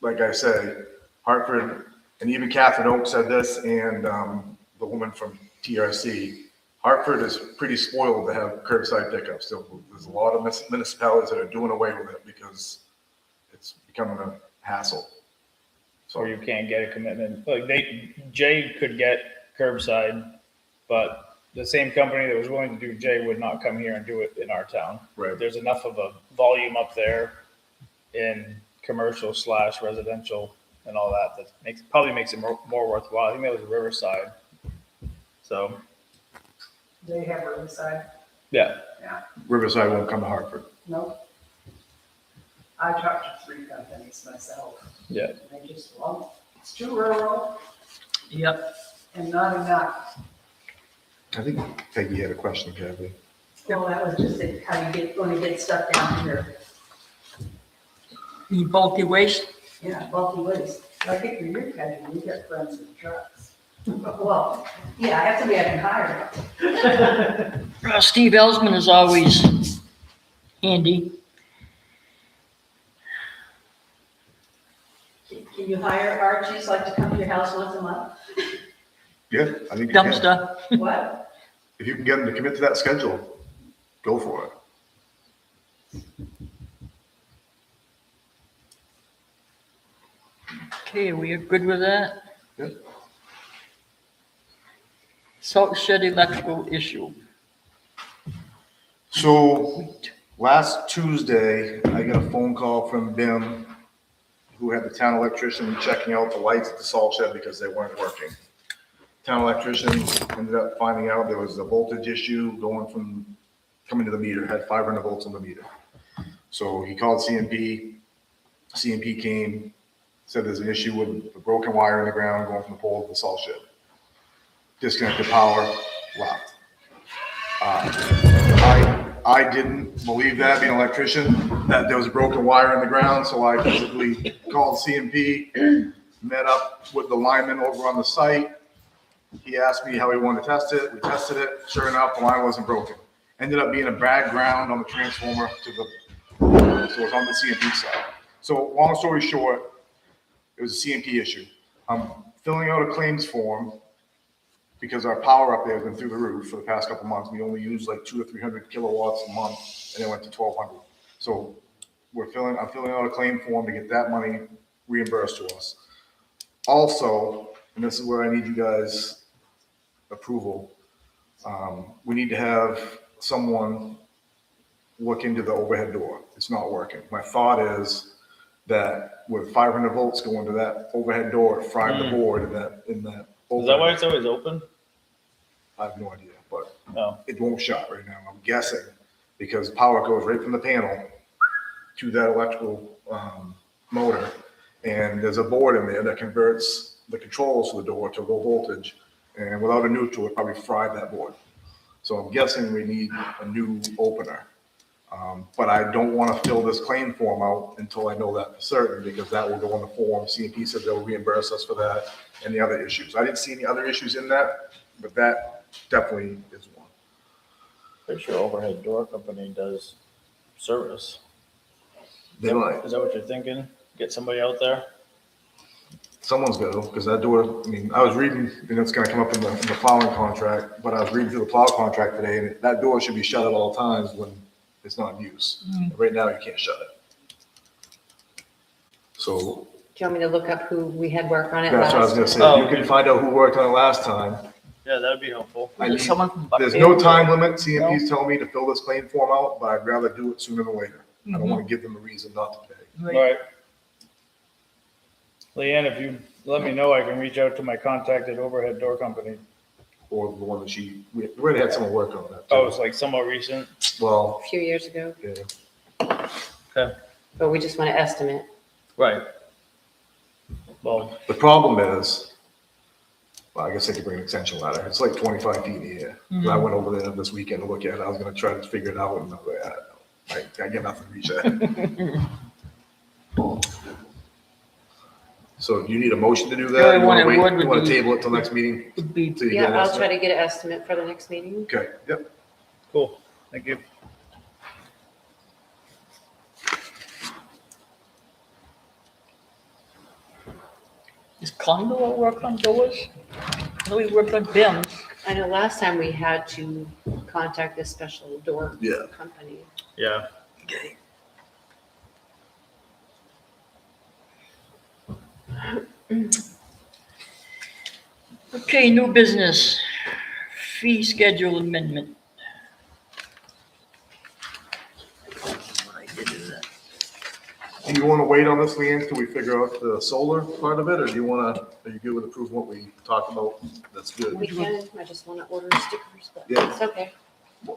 like I say, Hartford, and even Catherine Oak said this, and the woman from TRC, Hartford is pretty spoiled to have curbside pickup still. There's a lot of municipalities that are doing away with it because it's becoming a hassle. So you can't get a commitment, like Jay could get curbside, but the same company that was willing to do Jay would not come here and do it in our town. Right. There's enough of a volume up there in commercial / residential and all that probably makes it more worthwhile. I think that was Riverside. So, They have Riverside. yeah, Riverside won't come to Hartford. Nope. I talked to 3 companies myself. yeah. And they just, well, it's too rural Yep. and not enough. I think Peggy had a question, Kathy. Well, that was just it, how you going to get stuff down here. Any bulky waste? Yeah, bulky waste. I think for your country, you got friends with trucks. Well, yeah, I have somebody I can hire. Steve Ellsman is always handy. Can you hire Archie's like to come to your house once a month? Yeah, I think you can. Dumpster. What? If you can get them to commit to that schedule, go for it. Okay, we are good with that? Yep. Salt shed electrical issue. So last Tuesday, I got a phone call from BIM, who had the town electrician checking out the lights at the salt shed because they weren't working. Town electrician ended up finding out there was a voltage issue coming to the meter, had 500 volts on the meter. So he called CMP. CMP came, said there's an issue with a broken wire in the ground going from the pole to the salt shed. Disconnected power, left. I didn't believe that, being an electrician, that there was a broken wire in the ground, so I physically called CMP, met up with the lineman over on the site. He asked me how he wanted to test it. We tested it. Sure enough, the line wasn't broken. Ended up being a bad ground on the transformer so it's on the CMP side. So long story short, it was a CMP issue. I'm filling out a claims form because our power up there has been through the roof for the past couple of months. We only use like 200 to 300 kilowatts a month, and it went to 1,200. So I'm filling out a claim form to get that money reimbursed to us. Also, and this is where I need you guys' approval, we need to have someone look into the overhead door. It's not working. My thought is that with 500 volts going to that overhead door, it fried the board in that Is that overhead. why it's always open? I have no idea, but No. it won't shut right now. I'm guessing because power goes right from the panel to that electrical motor, and there's a board in there that converts the controls to the door to low voltage, and without a neutral, it probably fried that board. So I'm guessing we need a new opener. But I don't want to fill this claim form out until I know that for certain, because that will go on the form. CMP said they'll reimburse us for that and the other issues. I didn't see any other issues in that, but that definitely is one. Pretty sure overhead door company does service. They might. Is that what you're thinking? Get somebody out there? Someone's got to, because that door, I mean, I was reading, and it's going to come up in the plowing contract, but I was reading through the plow contract today, and that door should be shut at all times when it's not in use. Right now, you can't shut it. So Do you want me to look up who we had work on it that's what I was last? going to say. Oh. You can find out who worked on it last time. Yeah, that'd be helpful. I Is it need- someone from There's Buckfield? no time limit. CMP's telling me to fill this claim form out, but I'd rather do it sooner than later. I don't want to give them a reason not to pay. Right. All right. Leanne, if you let me know, I can reach out to my contacted overhead door company. Or the one that we already had someone work on that. Oh, too. it's like somewhat recent. Well, A few years ago, yeah. Okay. but we just want to estimate. Right. Well, The problem is, well, I guess I could bring an extension ladder. It's like 25 feet in the air. I went over there this weekend to look at it. I was going to try to figure it out, and I was like, I get nothing to reach that. So do you need a motion to do The that? only You one want I to wait? would You would want to be- table it till next meeting? Would be, till you Yeah, get an I'll estimate? try to get an estimate for the next meeting. Okay, yep. cool. Thank you. is Condo work on doors? I know we worked on BIMs. I know last time we had to contact this special door Yeah. company. Yeah. Okay. Okay, new business, fee schedule amendment. What I did is that. Do you want to wait on this, Leanne, till we figure out the solar part of it, or do you want to, are you good with approving what we talked about? That's good. We can, I just want to order stickers, but Yeah. it's okay.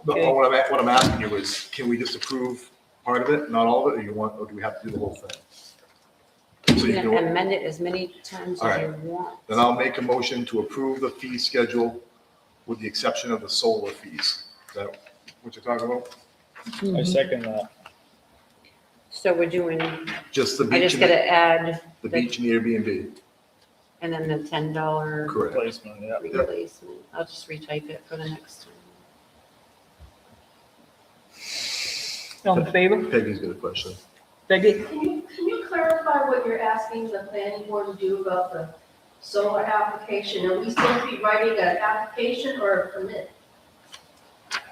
Okay. What I'm asking you is, can we just approve part of it, not all of it, or do we have to do the whole thing? So You you can can, amend it as many times All as right. you want. then I'll make a motion to approve the fee schedule with the exception of the solar fees. Is that what you're talking about? I second that. So we're doing, Just the I beach just and gotta add, the beach and the Airbnb. And then the $10 Correct. Replacement, yeah. replacement. I'll just retype it for the next time. All in favor? Peggy's got a question. Peggy? Can you clarify what you're asking the planning board to do about the solar application? Are we supposed to be writing an application or a permit?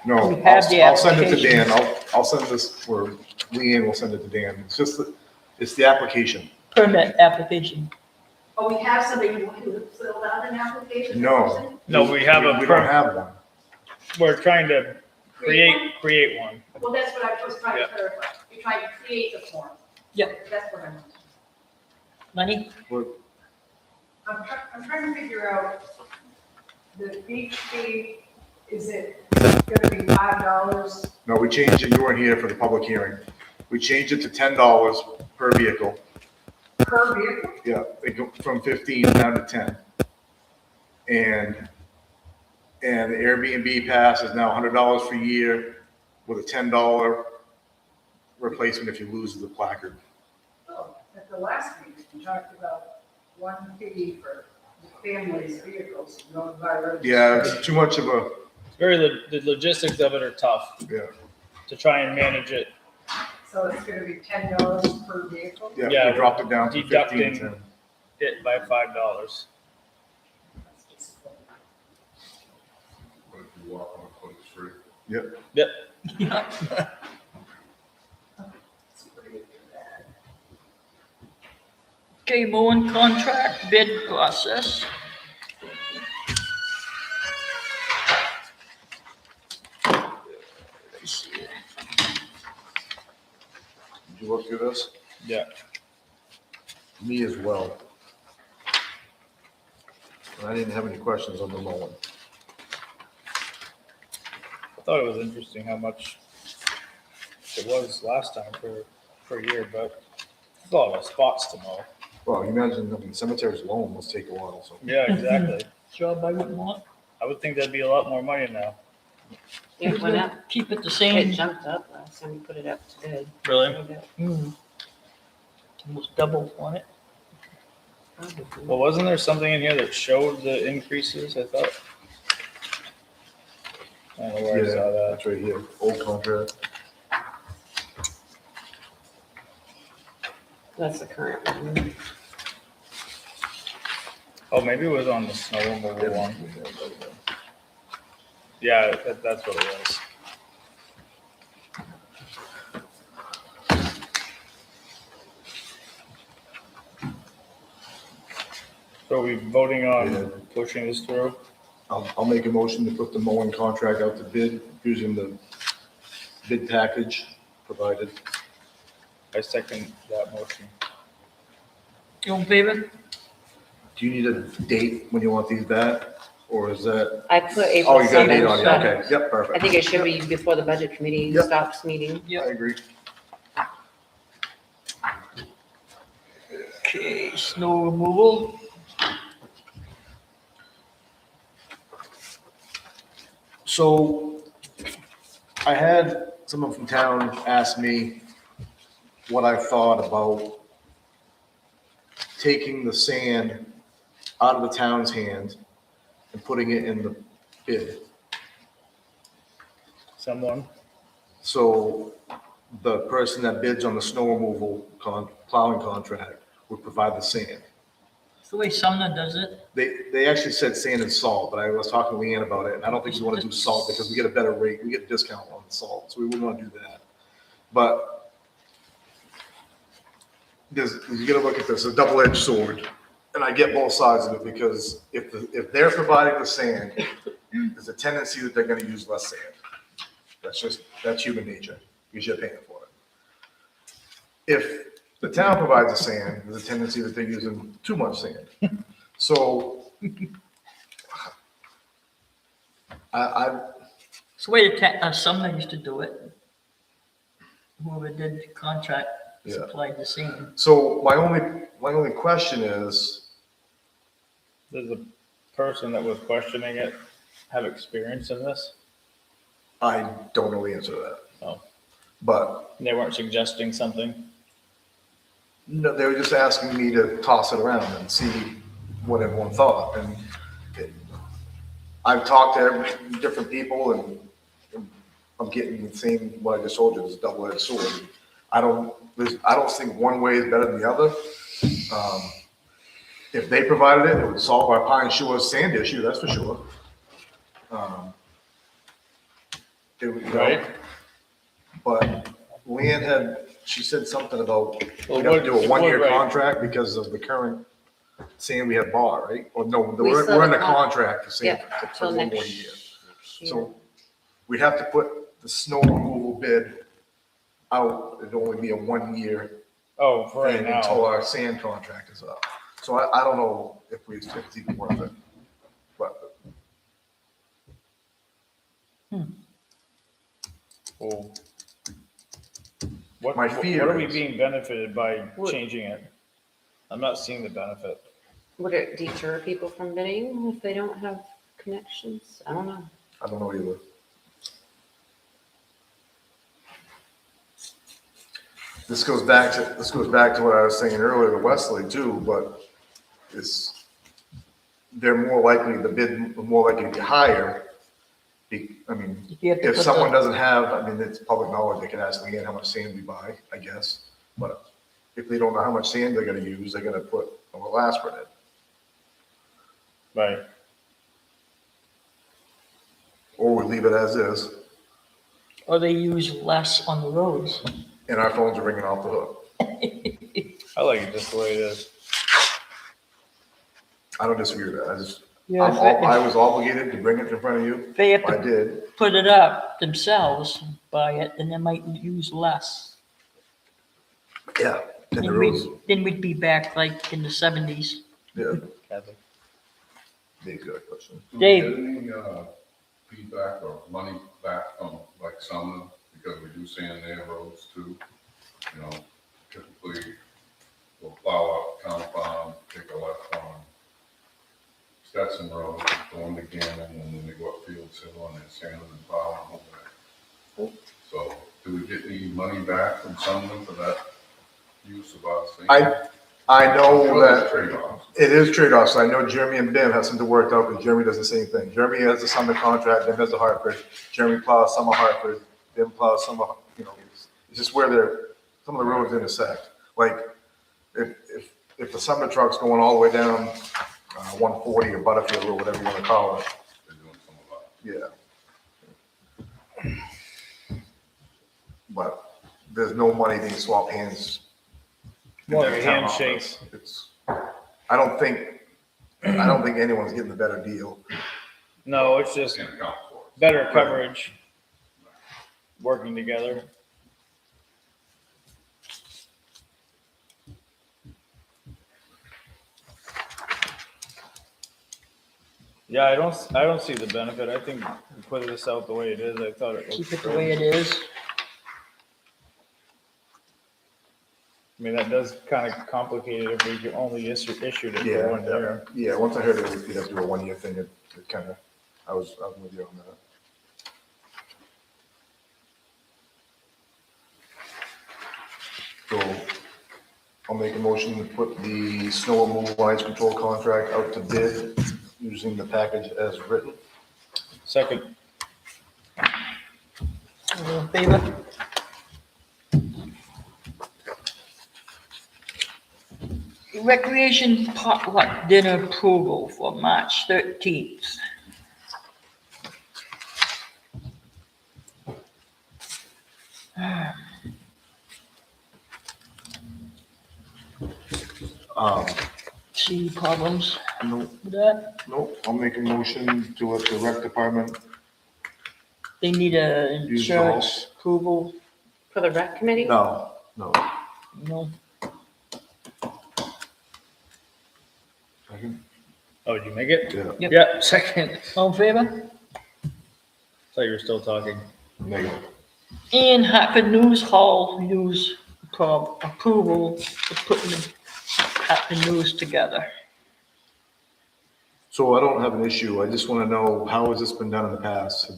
No, We have the I'll send it to application. Dan. I'll send this, or Leanne will send it to Dan. It's just, it's the application. Permit application. Oh, we have somebody who filled out an application? No. No, we have a We don't have one. We're trying to Create create one. Well, that's what I was trying Yeah. to clarify. You're trying to create the form. Yep. That's what I meant. Lenny? I'm trying to figure out the beach fee, is it gonna be $5? No, we changed it. You weren't here for the public hearing. We changed it to $10 per vehicle. Per vehicle? Yeah, they go from 15 down to 10. And the Airbnb pass is now $100 for a year with a $10 replacement if you lose the placard. Oh, at the last meeting, we talked about one fee for the family's vehicles going by road. Yeah, it's too much of a, It's very, the logistics of it are tough yeah, to try and manage it. So it's gonna be $10 per vehicle? yeah, Yeah, we dropped it down to 15 deducting- and 10. Hit by $5. But if you walk on Plymouth Street, Yep. Yep. It's pretty bad. Okay, mowing contract bid process. Let's see. Did you look through this? Yeah. Me as well. And I didn't have any questions on the mowing. I thought it was interesting how much it was last time per year, but it's a lot of spots to mow. Well, you imagine, I mean, cemeteries alone must take a while, so. Yeah, exactly. Job I wouldn't want. I would think that'd be a lot more money now. It went up. Keep it the It same. jumped up last time we put it up to bid. Really? Almost double on it. Well, wasn't there something in here that showed the increases, I thought? I don't know where I Yeah, saw that. that's right here, old contract. That's the current one. Oh, maybe it was on the snow removal one. Yeah, that's what it was. So are we voting on pushing this through? I'll make a motion to put the mowing contract out to bid using the bid package provided. I second that motion. You in favor? Do you need a date when you want these back, or is that? I put Oh, April you got a date 7th, on it, but okay, yep, perfect. I think it should be before the budget committee Yep. stops meeting. I agree. Okay, snow removal. So I had someone from town ask me what I thought about taking the sand out of the town's hands and putting it in the bid. Someone? So the person that bids on the snow removal plowing contract would provide the sand. It's the way Sumner does it. They actually said sand and salt, but I was talking to Leanne about it, and I don't think we want to do salt because we get a better rate, we get a discount on the salt, so we wouldn't want to do that. But you gotta look at this, a double-edged sword, and I get both sides of it, because if they're providing the sand, there's a tendency that they're gonna use less sand. That's human nature, because you're paying for it. If the town provides the sand, there's a tendency that they're using too much sand. So It's the way Sumner used to do it. Whoever did the contract Yeah. supplied the same. So my only question is, Does the person that was questioning it have experience in this? I don't know the answer to that. Oh. But They weren't suggesting something? no, they were just asking me to toss it around and see what everyone thought, and I've talked to different people, and I'm getting the same, what I just told you, this double-edged sword. I don't think one way is better than the other. If they provided it, it would solve our Pine Shores sand issue, that's for sure. It would, you know, Right. but Leanne she said something about, Well, we have to do a what- one-year right. contract because of the current sand we have bought, right? Or no, We we're still in a have a contract for sand Yeah, for till one more next year. year. So we'd have to put the snow removal bid out, it'd only be a 1 year Oh, for right thing until now. our sand contract is up. So I don't know if it's even worth it, but Well, What, My what fear are we is- being benefited by What- changing it? I'm not seeing the benefit. Would it deter people from bidding if they don't have connections? I don't know. I don't know either. This goes back to what I was saying earlier to Wesley too, but they're more likely, the bid more likely to be higher. I mean, You have to if put someone the- doesn't have, I mean, it's public knowledge, they can ask Leanne how much sand we buy, I guess. But if they don't know how much sand they're gonna use, they're gonna put a little aspirin in. Right. Or we leave it as is, Or they use less on the roads. and our phones are ringing off the hook. I like it just the way it is. I don't disagree with that, Yeah, I was obligated to bring it in front of you, if they have I to did. put it up themselves, buy it, then they might use less. Yeah. And the Then rules, then we'd be back like in the 70s. yeah, Kathy. Dave's got a question. Do we Dave. get any, feedback or money back from like Sumner, because we do sand their roads too? You know, typically we'll plow up Town Farm, take a left on Stetson Road, go into Gannon, and then they go up Fields Hill and then sand and plow and all that. So do we get any money back from Sumner for that use of our sand? I know Sure there's that trade-offs. it is trade-offs. I know Jeremy and Bim have something worked out, because Jeremy does the same thing. Jeremy has the Sumner contract, Bim has the Hartford. Jeremy plows some of Hartford, Bim plows some of, it's just where some of the roads intersect. Like, if the Sumner truck's going all the way down 140 or Butterfield or whatever you want to call it, They're doing some of that. yeah. But there's no money being swapped hands. in More that like a town handshake. office. I don't think anyone's getting a better deal. No, it's just Can't account for it. better coverage, working together. Yeah, I don't see the benefit. I think we put this out the way it is. I thought it Keep looked it the great. way it is. Mm-hmm. I mean, that does kind of complicate it if we could only issued it for 1 year. Yeah, once I heard it, you'd have to do a 1 year thing, it kind of, I was with you on that. So I'll make a motion to put the snow removal ice control contract out to bid using the package as written. Second, All in favor? Recreation potluck dinner approval for March 13th. See problems Nope, with that? nope, I'll make a motion to let the rec department, They need a Use the insurance approval, For the rec committee? no. no? Second? oh, did you make it? Yeah, Yep. Yeah, second. All in favor? Thought you were still talking. negative. And Hartford News Hall News approval for putting Hartford News together. So I don't have an issue, I just want to know, how has this been done in the past?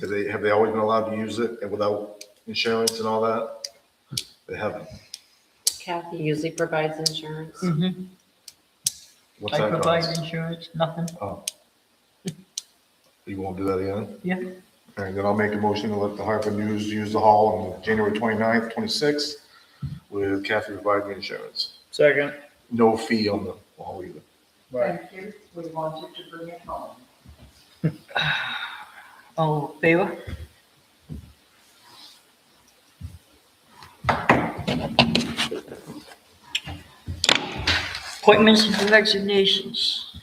Have they always been allowed to use it and without insurance and all that? They haven't. Kathy usually provides insurance. Mm-hmm. What's I that provide cost? insurance, nothing. Oh. You won't do that again? Yeah. All right, then I'll make a motion to let the Hartford News use the hall on January 29th, 26th with Kathy providing insurance. Second. No fee on the hall either. Right. Thank you, we wanted to bring it home. All in favor? Appointments and resignations.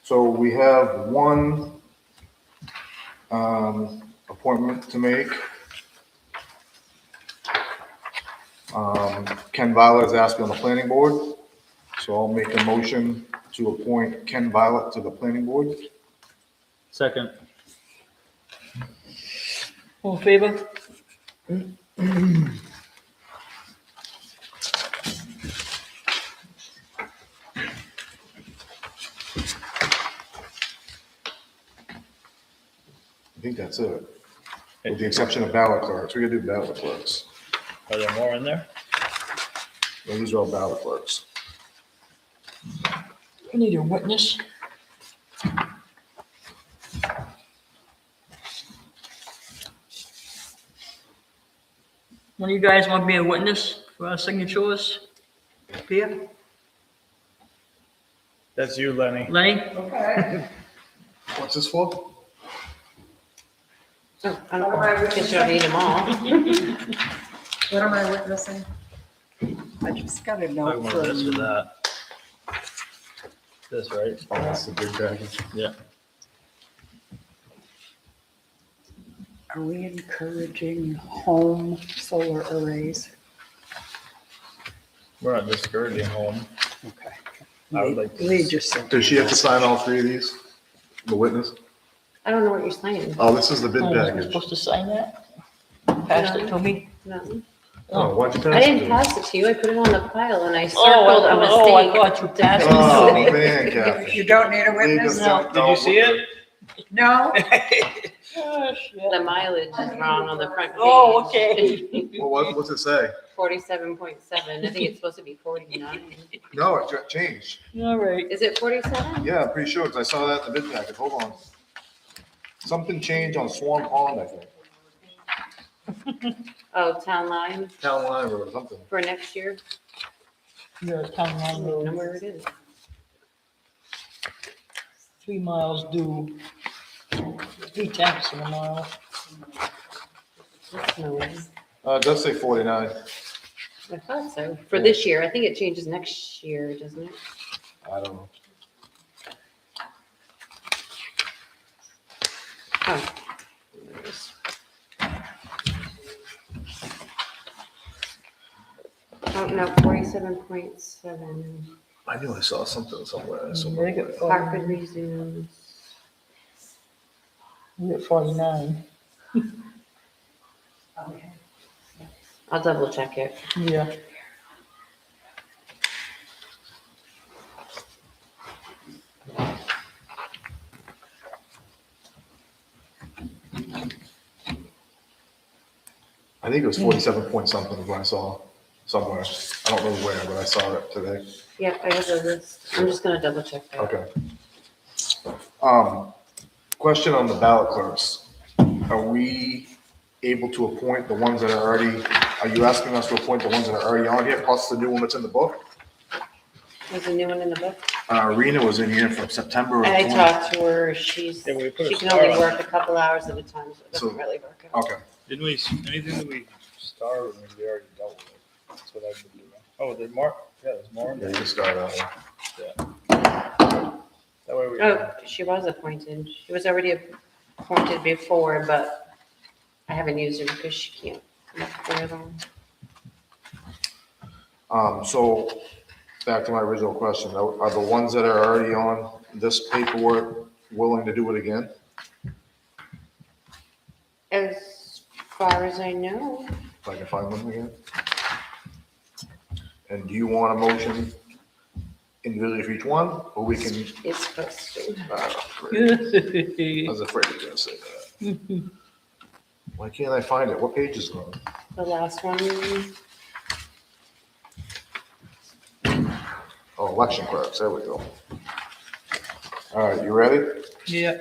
So we have one appointment to make. Ken Violet is asking on the planning board, so I'll make a motion to appoint Ken Violet to the planning board. Second. All in favor? I think that's it, with the exception of ballot clerks. We gotta do ballot clerks. Are there more in there? Yeah, these are all ballot clerks. We need a witness. One of you guys want to be a witness for our signatures? Pierre? That's you, Lenny. Lenny? Okay. What's this for? Oh, I don't know, guess you don't need them all. What am I witnessing? I just got a I note want this or from, that. This, right? Oh, that's the big package. Yeah. are we encouraging home solar arrays? We're not discouraging home. Okay. I would like to- Lee just said. Does she have to sign all three of these? The witness? I don't know what you're saying. Oh, this is the bid Oh, was I package. supposed to sign that? Passed it to me? No. Oh, why'd you pass I it didn't to me? pass it to you. I put it on the pile and I circled Oh, a I mistake. thought you passed it Oh, to me. man, Kathy. You don't need a Leave witness? us No. out. Did you see it? No? Oh, shit. The mileage is wrong on the front page. Oh, okay. Well, what's it say? 47.7. I think it's supposed to be 49. No, it got changed. All right. Is it 47? Yeah, I'm pretty sure, because I saw that in the bid package. Hold on. Something changed on Swan Pond, I think. Oh, town line Town line road or something. for next year? You're a town I line don't even know road, where it is. 3 miles due, 3/10 of a mile. That's nowhere. It does say 49. I thought so. For this year. I think it changes next year, doesn't it? I don't know. Oh. There it is. Oh, no, 47.7. I knew I saw something somewhere. They got Hartford 49. resumes. We got 49. Okay. I'll double check it. Yeah. I think it was 47 point something is what I saw somewhere. I don't know where, but I saw it today. Yeah, I have a list. I'm just gonna double check that. Okay. Question on the ballot clerks. Are we able to appoint the ones that are already, are you asking us to appoint the ones that are already on here, plus the new one that's in the book? There's a new one in the book. Rena was in here from September of And I 20. talked to her, she Yeah, we put a can star only on work a couple hours at a time, so it doesn't So- really work out. Okay, Didn't we, anything that we started, we already dealt with it. That's what I've been doing. Oh, there's more? Yeah, there's more in yeah, there. you can start that one. That way we. Oh, she was appointed. She was already appointed before, but I haven't used her because she can't come up very long. So back to my original question, are the ones that are already on this paperwork willing to do it again? As far as I know, If I can find them again? And do you want a motion individually for each one, or we can, it's supposed to. I was afraid you were gonna say that. Why can't I find it? What page is it on? The last one, Oh, Oh, election clerks, there we go. All right, you ready? Yeah.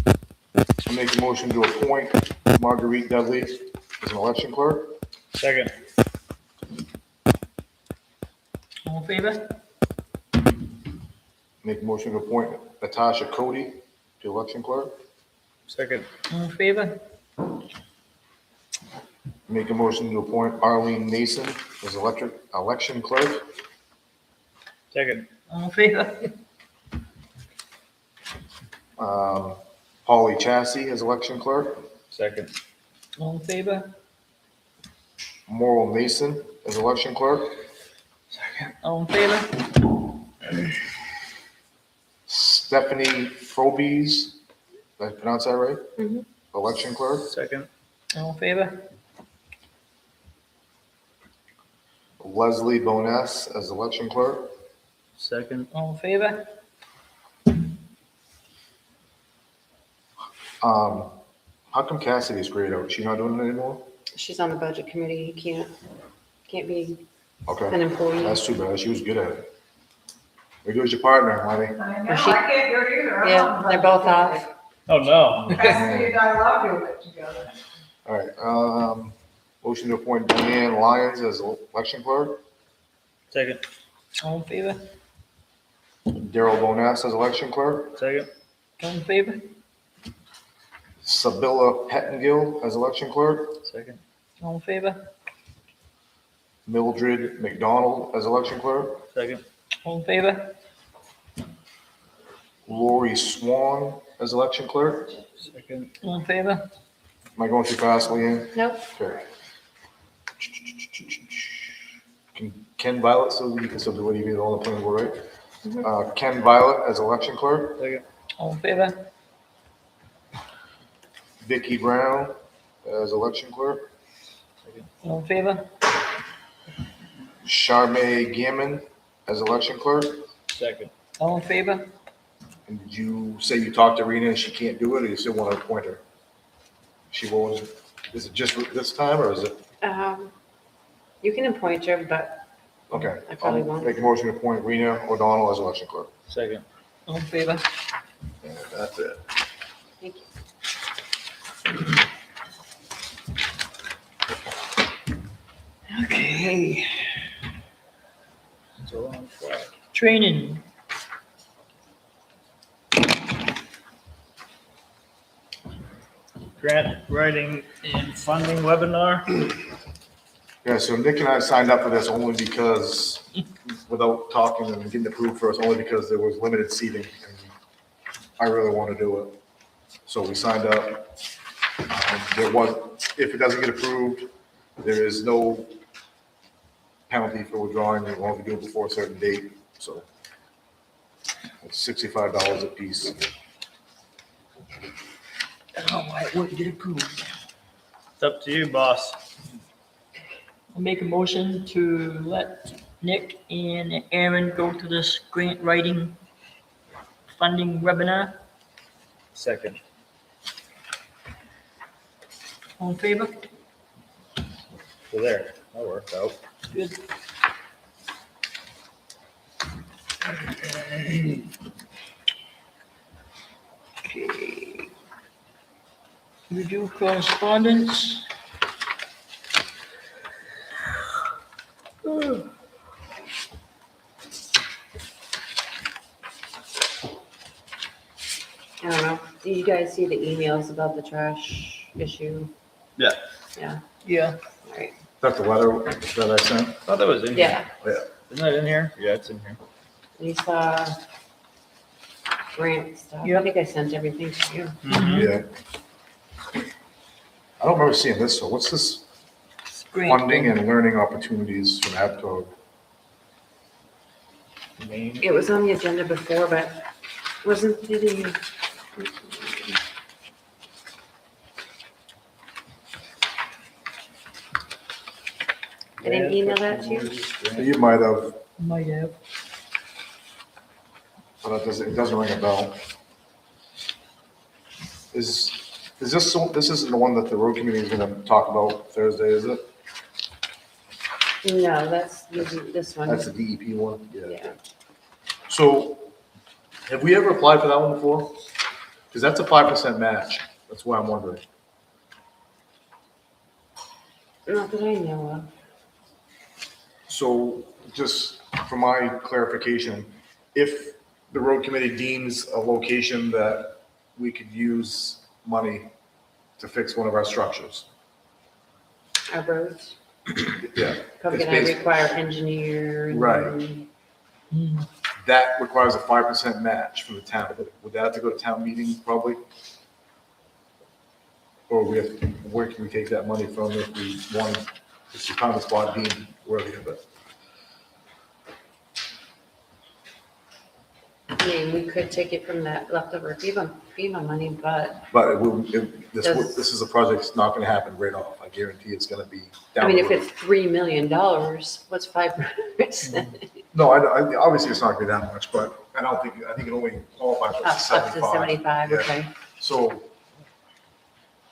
I make a motion to appoint Marguerite Dudley as an election clerk. Second. All in favor? Make a motion to appoint Natasha Cody to election clerk. Second. All in favor? Make a motion to appoint Arlene Mason as election clerk. Second. All in favor? Polly Chassie as election clerk. Second. All in favor? Morrell Mason as election clerk. All in favor? Stephanie Frobies, did I pronounce that right? Mhm. Election clerk. Second. All in favor? Leslie Boness as election clerk. Second. All in favor? How come Cassidy's grayed out? She not doing it anymore? She's on the budget committee. He can't be Okay, an employee. that's too bad. She was good at it. There goes your partner, honey. I know, I she- can't do it either. I'm Yeah, on the they're both budget off. Oh, no. committee. Cassidy and I love doing it together. All right, motion to appoint Diane Lyons as election clerk. Second. All in favor? Daryl Boness as election clerk. Second. All in favor? Sabilla Pettingill as election clerk. Second. All in favor? Mildred McDonald as election clerk. Second. All in favor? Lori Swan as election clerk. Second. All in favor? Am I going too fast, Leanne? Nope. Okay. Ken Violet, so you can still do what you do on the planning board, right? Ken Violet as election clerk. Second. All in favor? Vicky Brown as election clerk. All in favor? Charmaine Gammon as election clerk. Second. All in favor? And did you say you talked to Rena and she can't do it, or you still want to appoint her? She won't, is it just this time, or is it, You can appoint her, but okay. I probably I'll won't. make a motion to appoint Rena O'Donnell as election clerk. Second. All in favor? And that's it. thank you. Okay. It's a long flag. Training. Grant writing and funding webinar. Yeah, so Nick and I signed up for this only because, without talking and getting approved first, only because there was limited seating. And I really want to do it. So we signed up. There was, if it doesn't get approved, there is no penalty for withdrawing. You won't do it before a certain date. So it's $65 a piece. Oh, I wouldn't get approved. It's up to you, boss. I'll make a motion to let Nick and Aaron go to this grant writing funding webinar. Second. All in favor? So there, that worked out. Good. Okay. Review correspondence. I don't know. Do you guys see the emails about the trash issue? Yeah. Yeah, Yeah. all right. That's the letter that I sent. I thought that was in here. Yeah, Isn't that in here? Yeah, it's in here. you saw grant stuff. I Yep. think I sent everything to you. Yeah. I don't remember seeing this, so what's this Grant. funding and learning opportunities from APTOG? Main. It was on the agenda before, but wasn't it in? I didn't email that to you? You might have, Might have. but it doesn't ring a bell. Is this, this isn't the one that the road committee is gonna talk about Thursday, is it? No, that's this one. That's the DEP one? Yeah. So, have we ever applied for that one before? Because that's a 5% match. That's why I'm wondering. Not that I know of. So, just for my clarification, if the road committee deems a location that we could use money to fix one of our structures. Our roads, Yeah. probably It's gonna basic- require engineer. and- Right. That requires a 5% match from the town. Would that have to go to town meeting probably? Or where can we take that money from if we want, if the town spot being worthy of it? I mean, we could take it from that leftover FEMA money, but, But this is a project that's not gonna happen right off. I guarantee it's gonna be down. I mean, the if road. it's $3 million, what's 5%? No, obviously it's not gonna be that much, but I think it only qualifies for Up to 75. 75, Yeah. okay. So,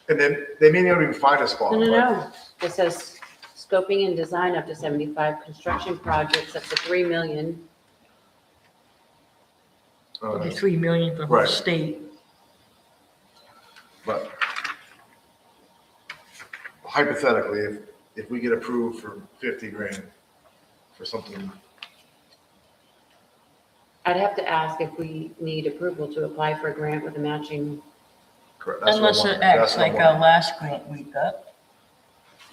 and then they may not even find a spot. No. It says scoping and design up to 75, construction projects up to 3 million. but, 3 million for the whole Right. state. But hypothetically, if we get approved for 50 grand for something, I'd have to ask if we need approval to apply for a grant with a matching. correct? That's what I Unless want. it That's acts what I like want. our last grant we got.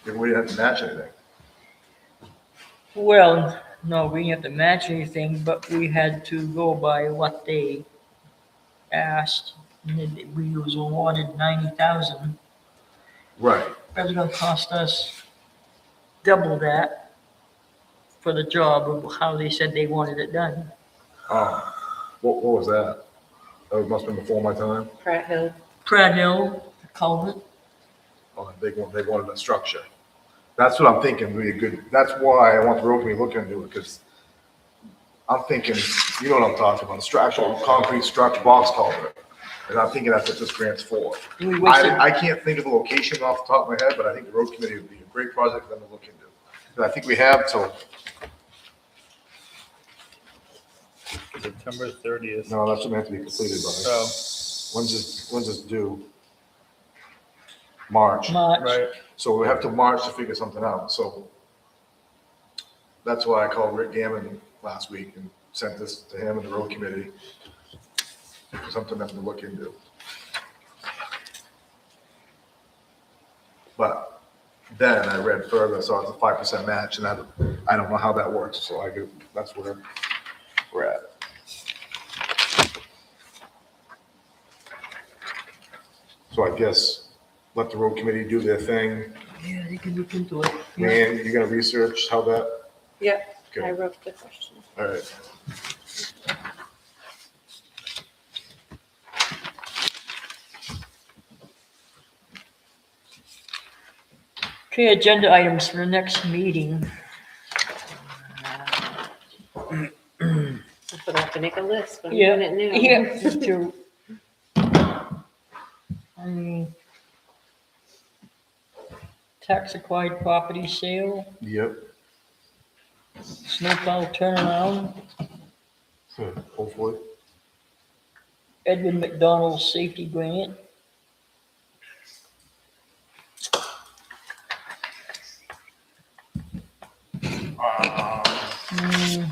If we didn't have to match anything. Well, no, we didn't have to match anything, but we had to go by what they asked. And then we was awarded 90,000. Right. That was gonna cost us double that for the job of how they said they wanted it done. What was that? That must have been before my time. Pratt Hill. Pratt Hill, the culvert. Oh, they wanted a structure. That's what I'm thinking would be a good, that's why I want the road committee looking into it, because I'm thinking, you know what I'm talking about, actual concrete structure, box culvert. And I'm thinking that's what this grant's for. We wasted, I can't think of the location off the top of my head, but I think the road committee would be a great project for them to look into. And I think we have till, September 30th. no, that's what has to be completed by. So, When's this due? March. March. right, So we have to March to figure something out, so that's why I called Rick Gammon last week and sent this to him and the road committee. For something for them to look into. But then I read further, so it's a 5% match, and I don't know how that works, so that's where we're at. So I guess let the road committee do their thing. Yeah, they can look into it. Yeah. Man, you're gonna research how that, Yep, I okay, wrote the question. all right. Okay, agenda items for the next meeting. I forgot to make a list, but I'm Yeah, doing it now. yeah, me too. Tax acquired property sale, Yep, snowplow turnaround, hopefully. Edwin McDonald safety grant. Hmm,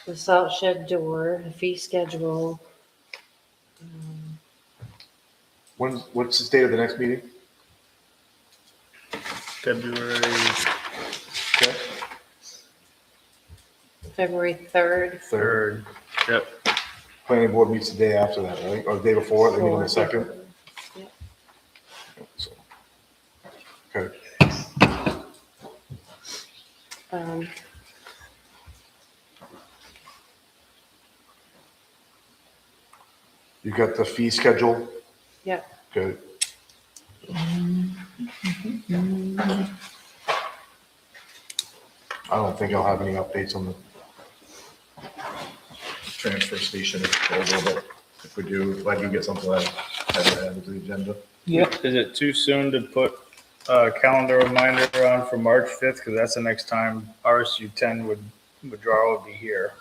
The salt shed door, the fee schedule. What's the date of the next meeting? February, Okay. February 3rd. 3rd. Yep. Planning board meets the day after that, right? Or the day before, they meet on the second? Yep. So, okay, Um, you got the fee schedule? Yep. Good. I don't think I'll have any updates on the transfer station proposal, but if we do, if I do get something, I have to add it to the agenda. Yep, Is it too soon to put Calendar reminder on for March 5th, because that's the next time RSU 10 withdrawal would be here.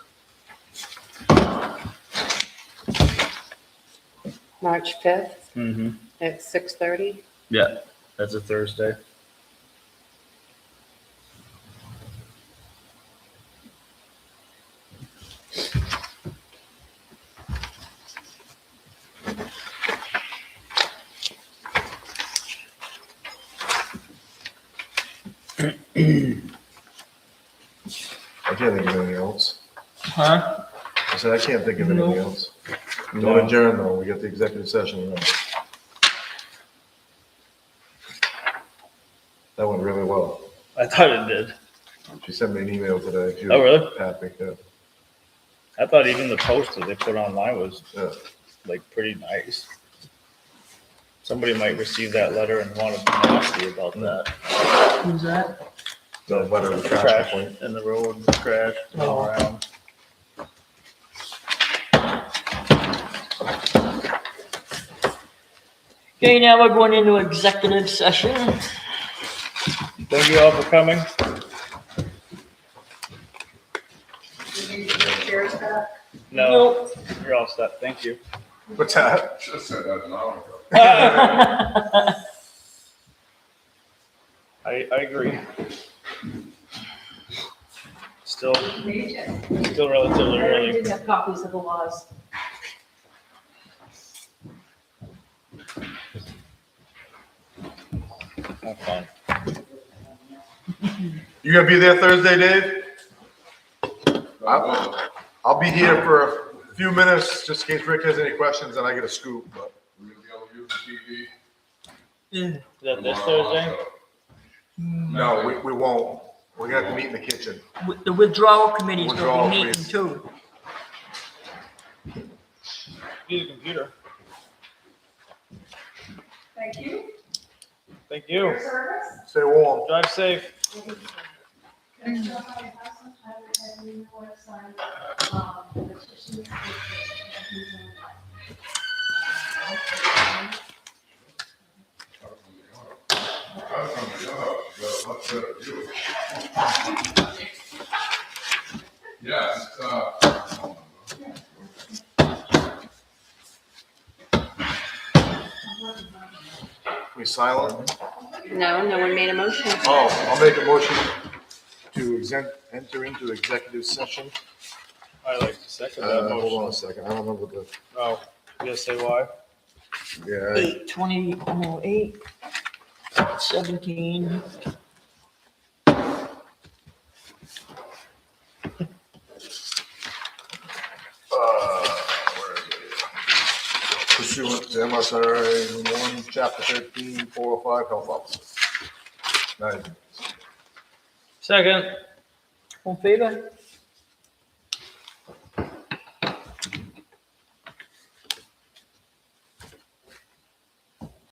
March 5th Mm-hmm. at 6:30. Yeah, that's a Thursday. I can't think of anything else. Huh? I said, I can't think of anything No. else. Don't No. adjourn though, we got the executive session, remember? That went really well. I thought it did. She sent me an email today. She was Oh, really? happy, yeah. I thought even the post that they put online was Yeah. like pretty nice. Somebody might receive that letter and want to be nasty about that. Who's that? The letter of the trash Trash complaint. in the road, trash all around. Okay, now we're going into executive session. Thank you all for coming. You need your chairs back? No, you're all set. Thank you. What's that? Should have said that an hour ago. I agree. Still Me too. relatively I already early. did have copies of the laws. Have fun. You gonna be there Thursday, Dave? Well, I'll be here for a few minutes, just in case Rick has any questions and I get a scoop, but. we're gonna be able to use the TV. Is that this tomorrow Thursday? also. No, we won't. We're gonna have to meet in the kitchen. The withdrawal committee is Withdrawal, gonna be meeting please. too. Use the computer. Thank you Thank for you. your service. Stay warm. Drive safe. Can I tell how I have some, I would have you want to sign, the petitions. I'm from the yard, got a much better view. Yeah, it's, We silent? No, no one made a motion. Oh, I'll make a motion to enter into executive session. I like to second that Hold motion. on a second, I don't remember the, Oh, you gotta say why? yeah. 8:20, 8, 17. Where is it? Pursuant to MSRA 1, Chapter 13, 405, health officer. Nice. Second. All in favor?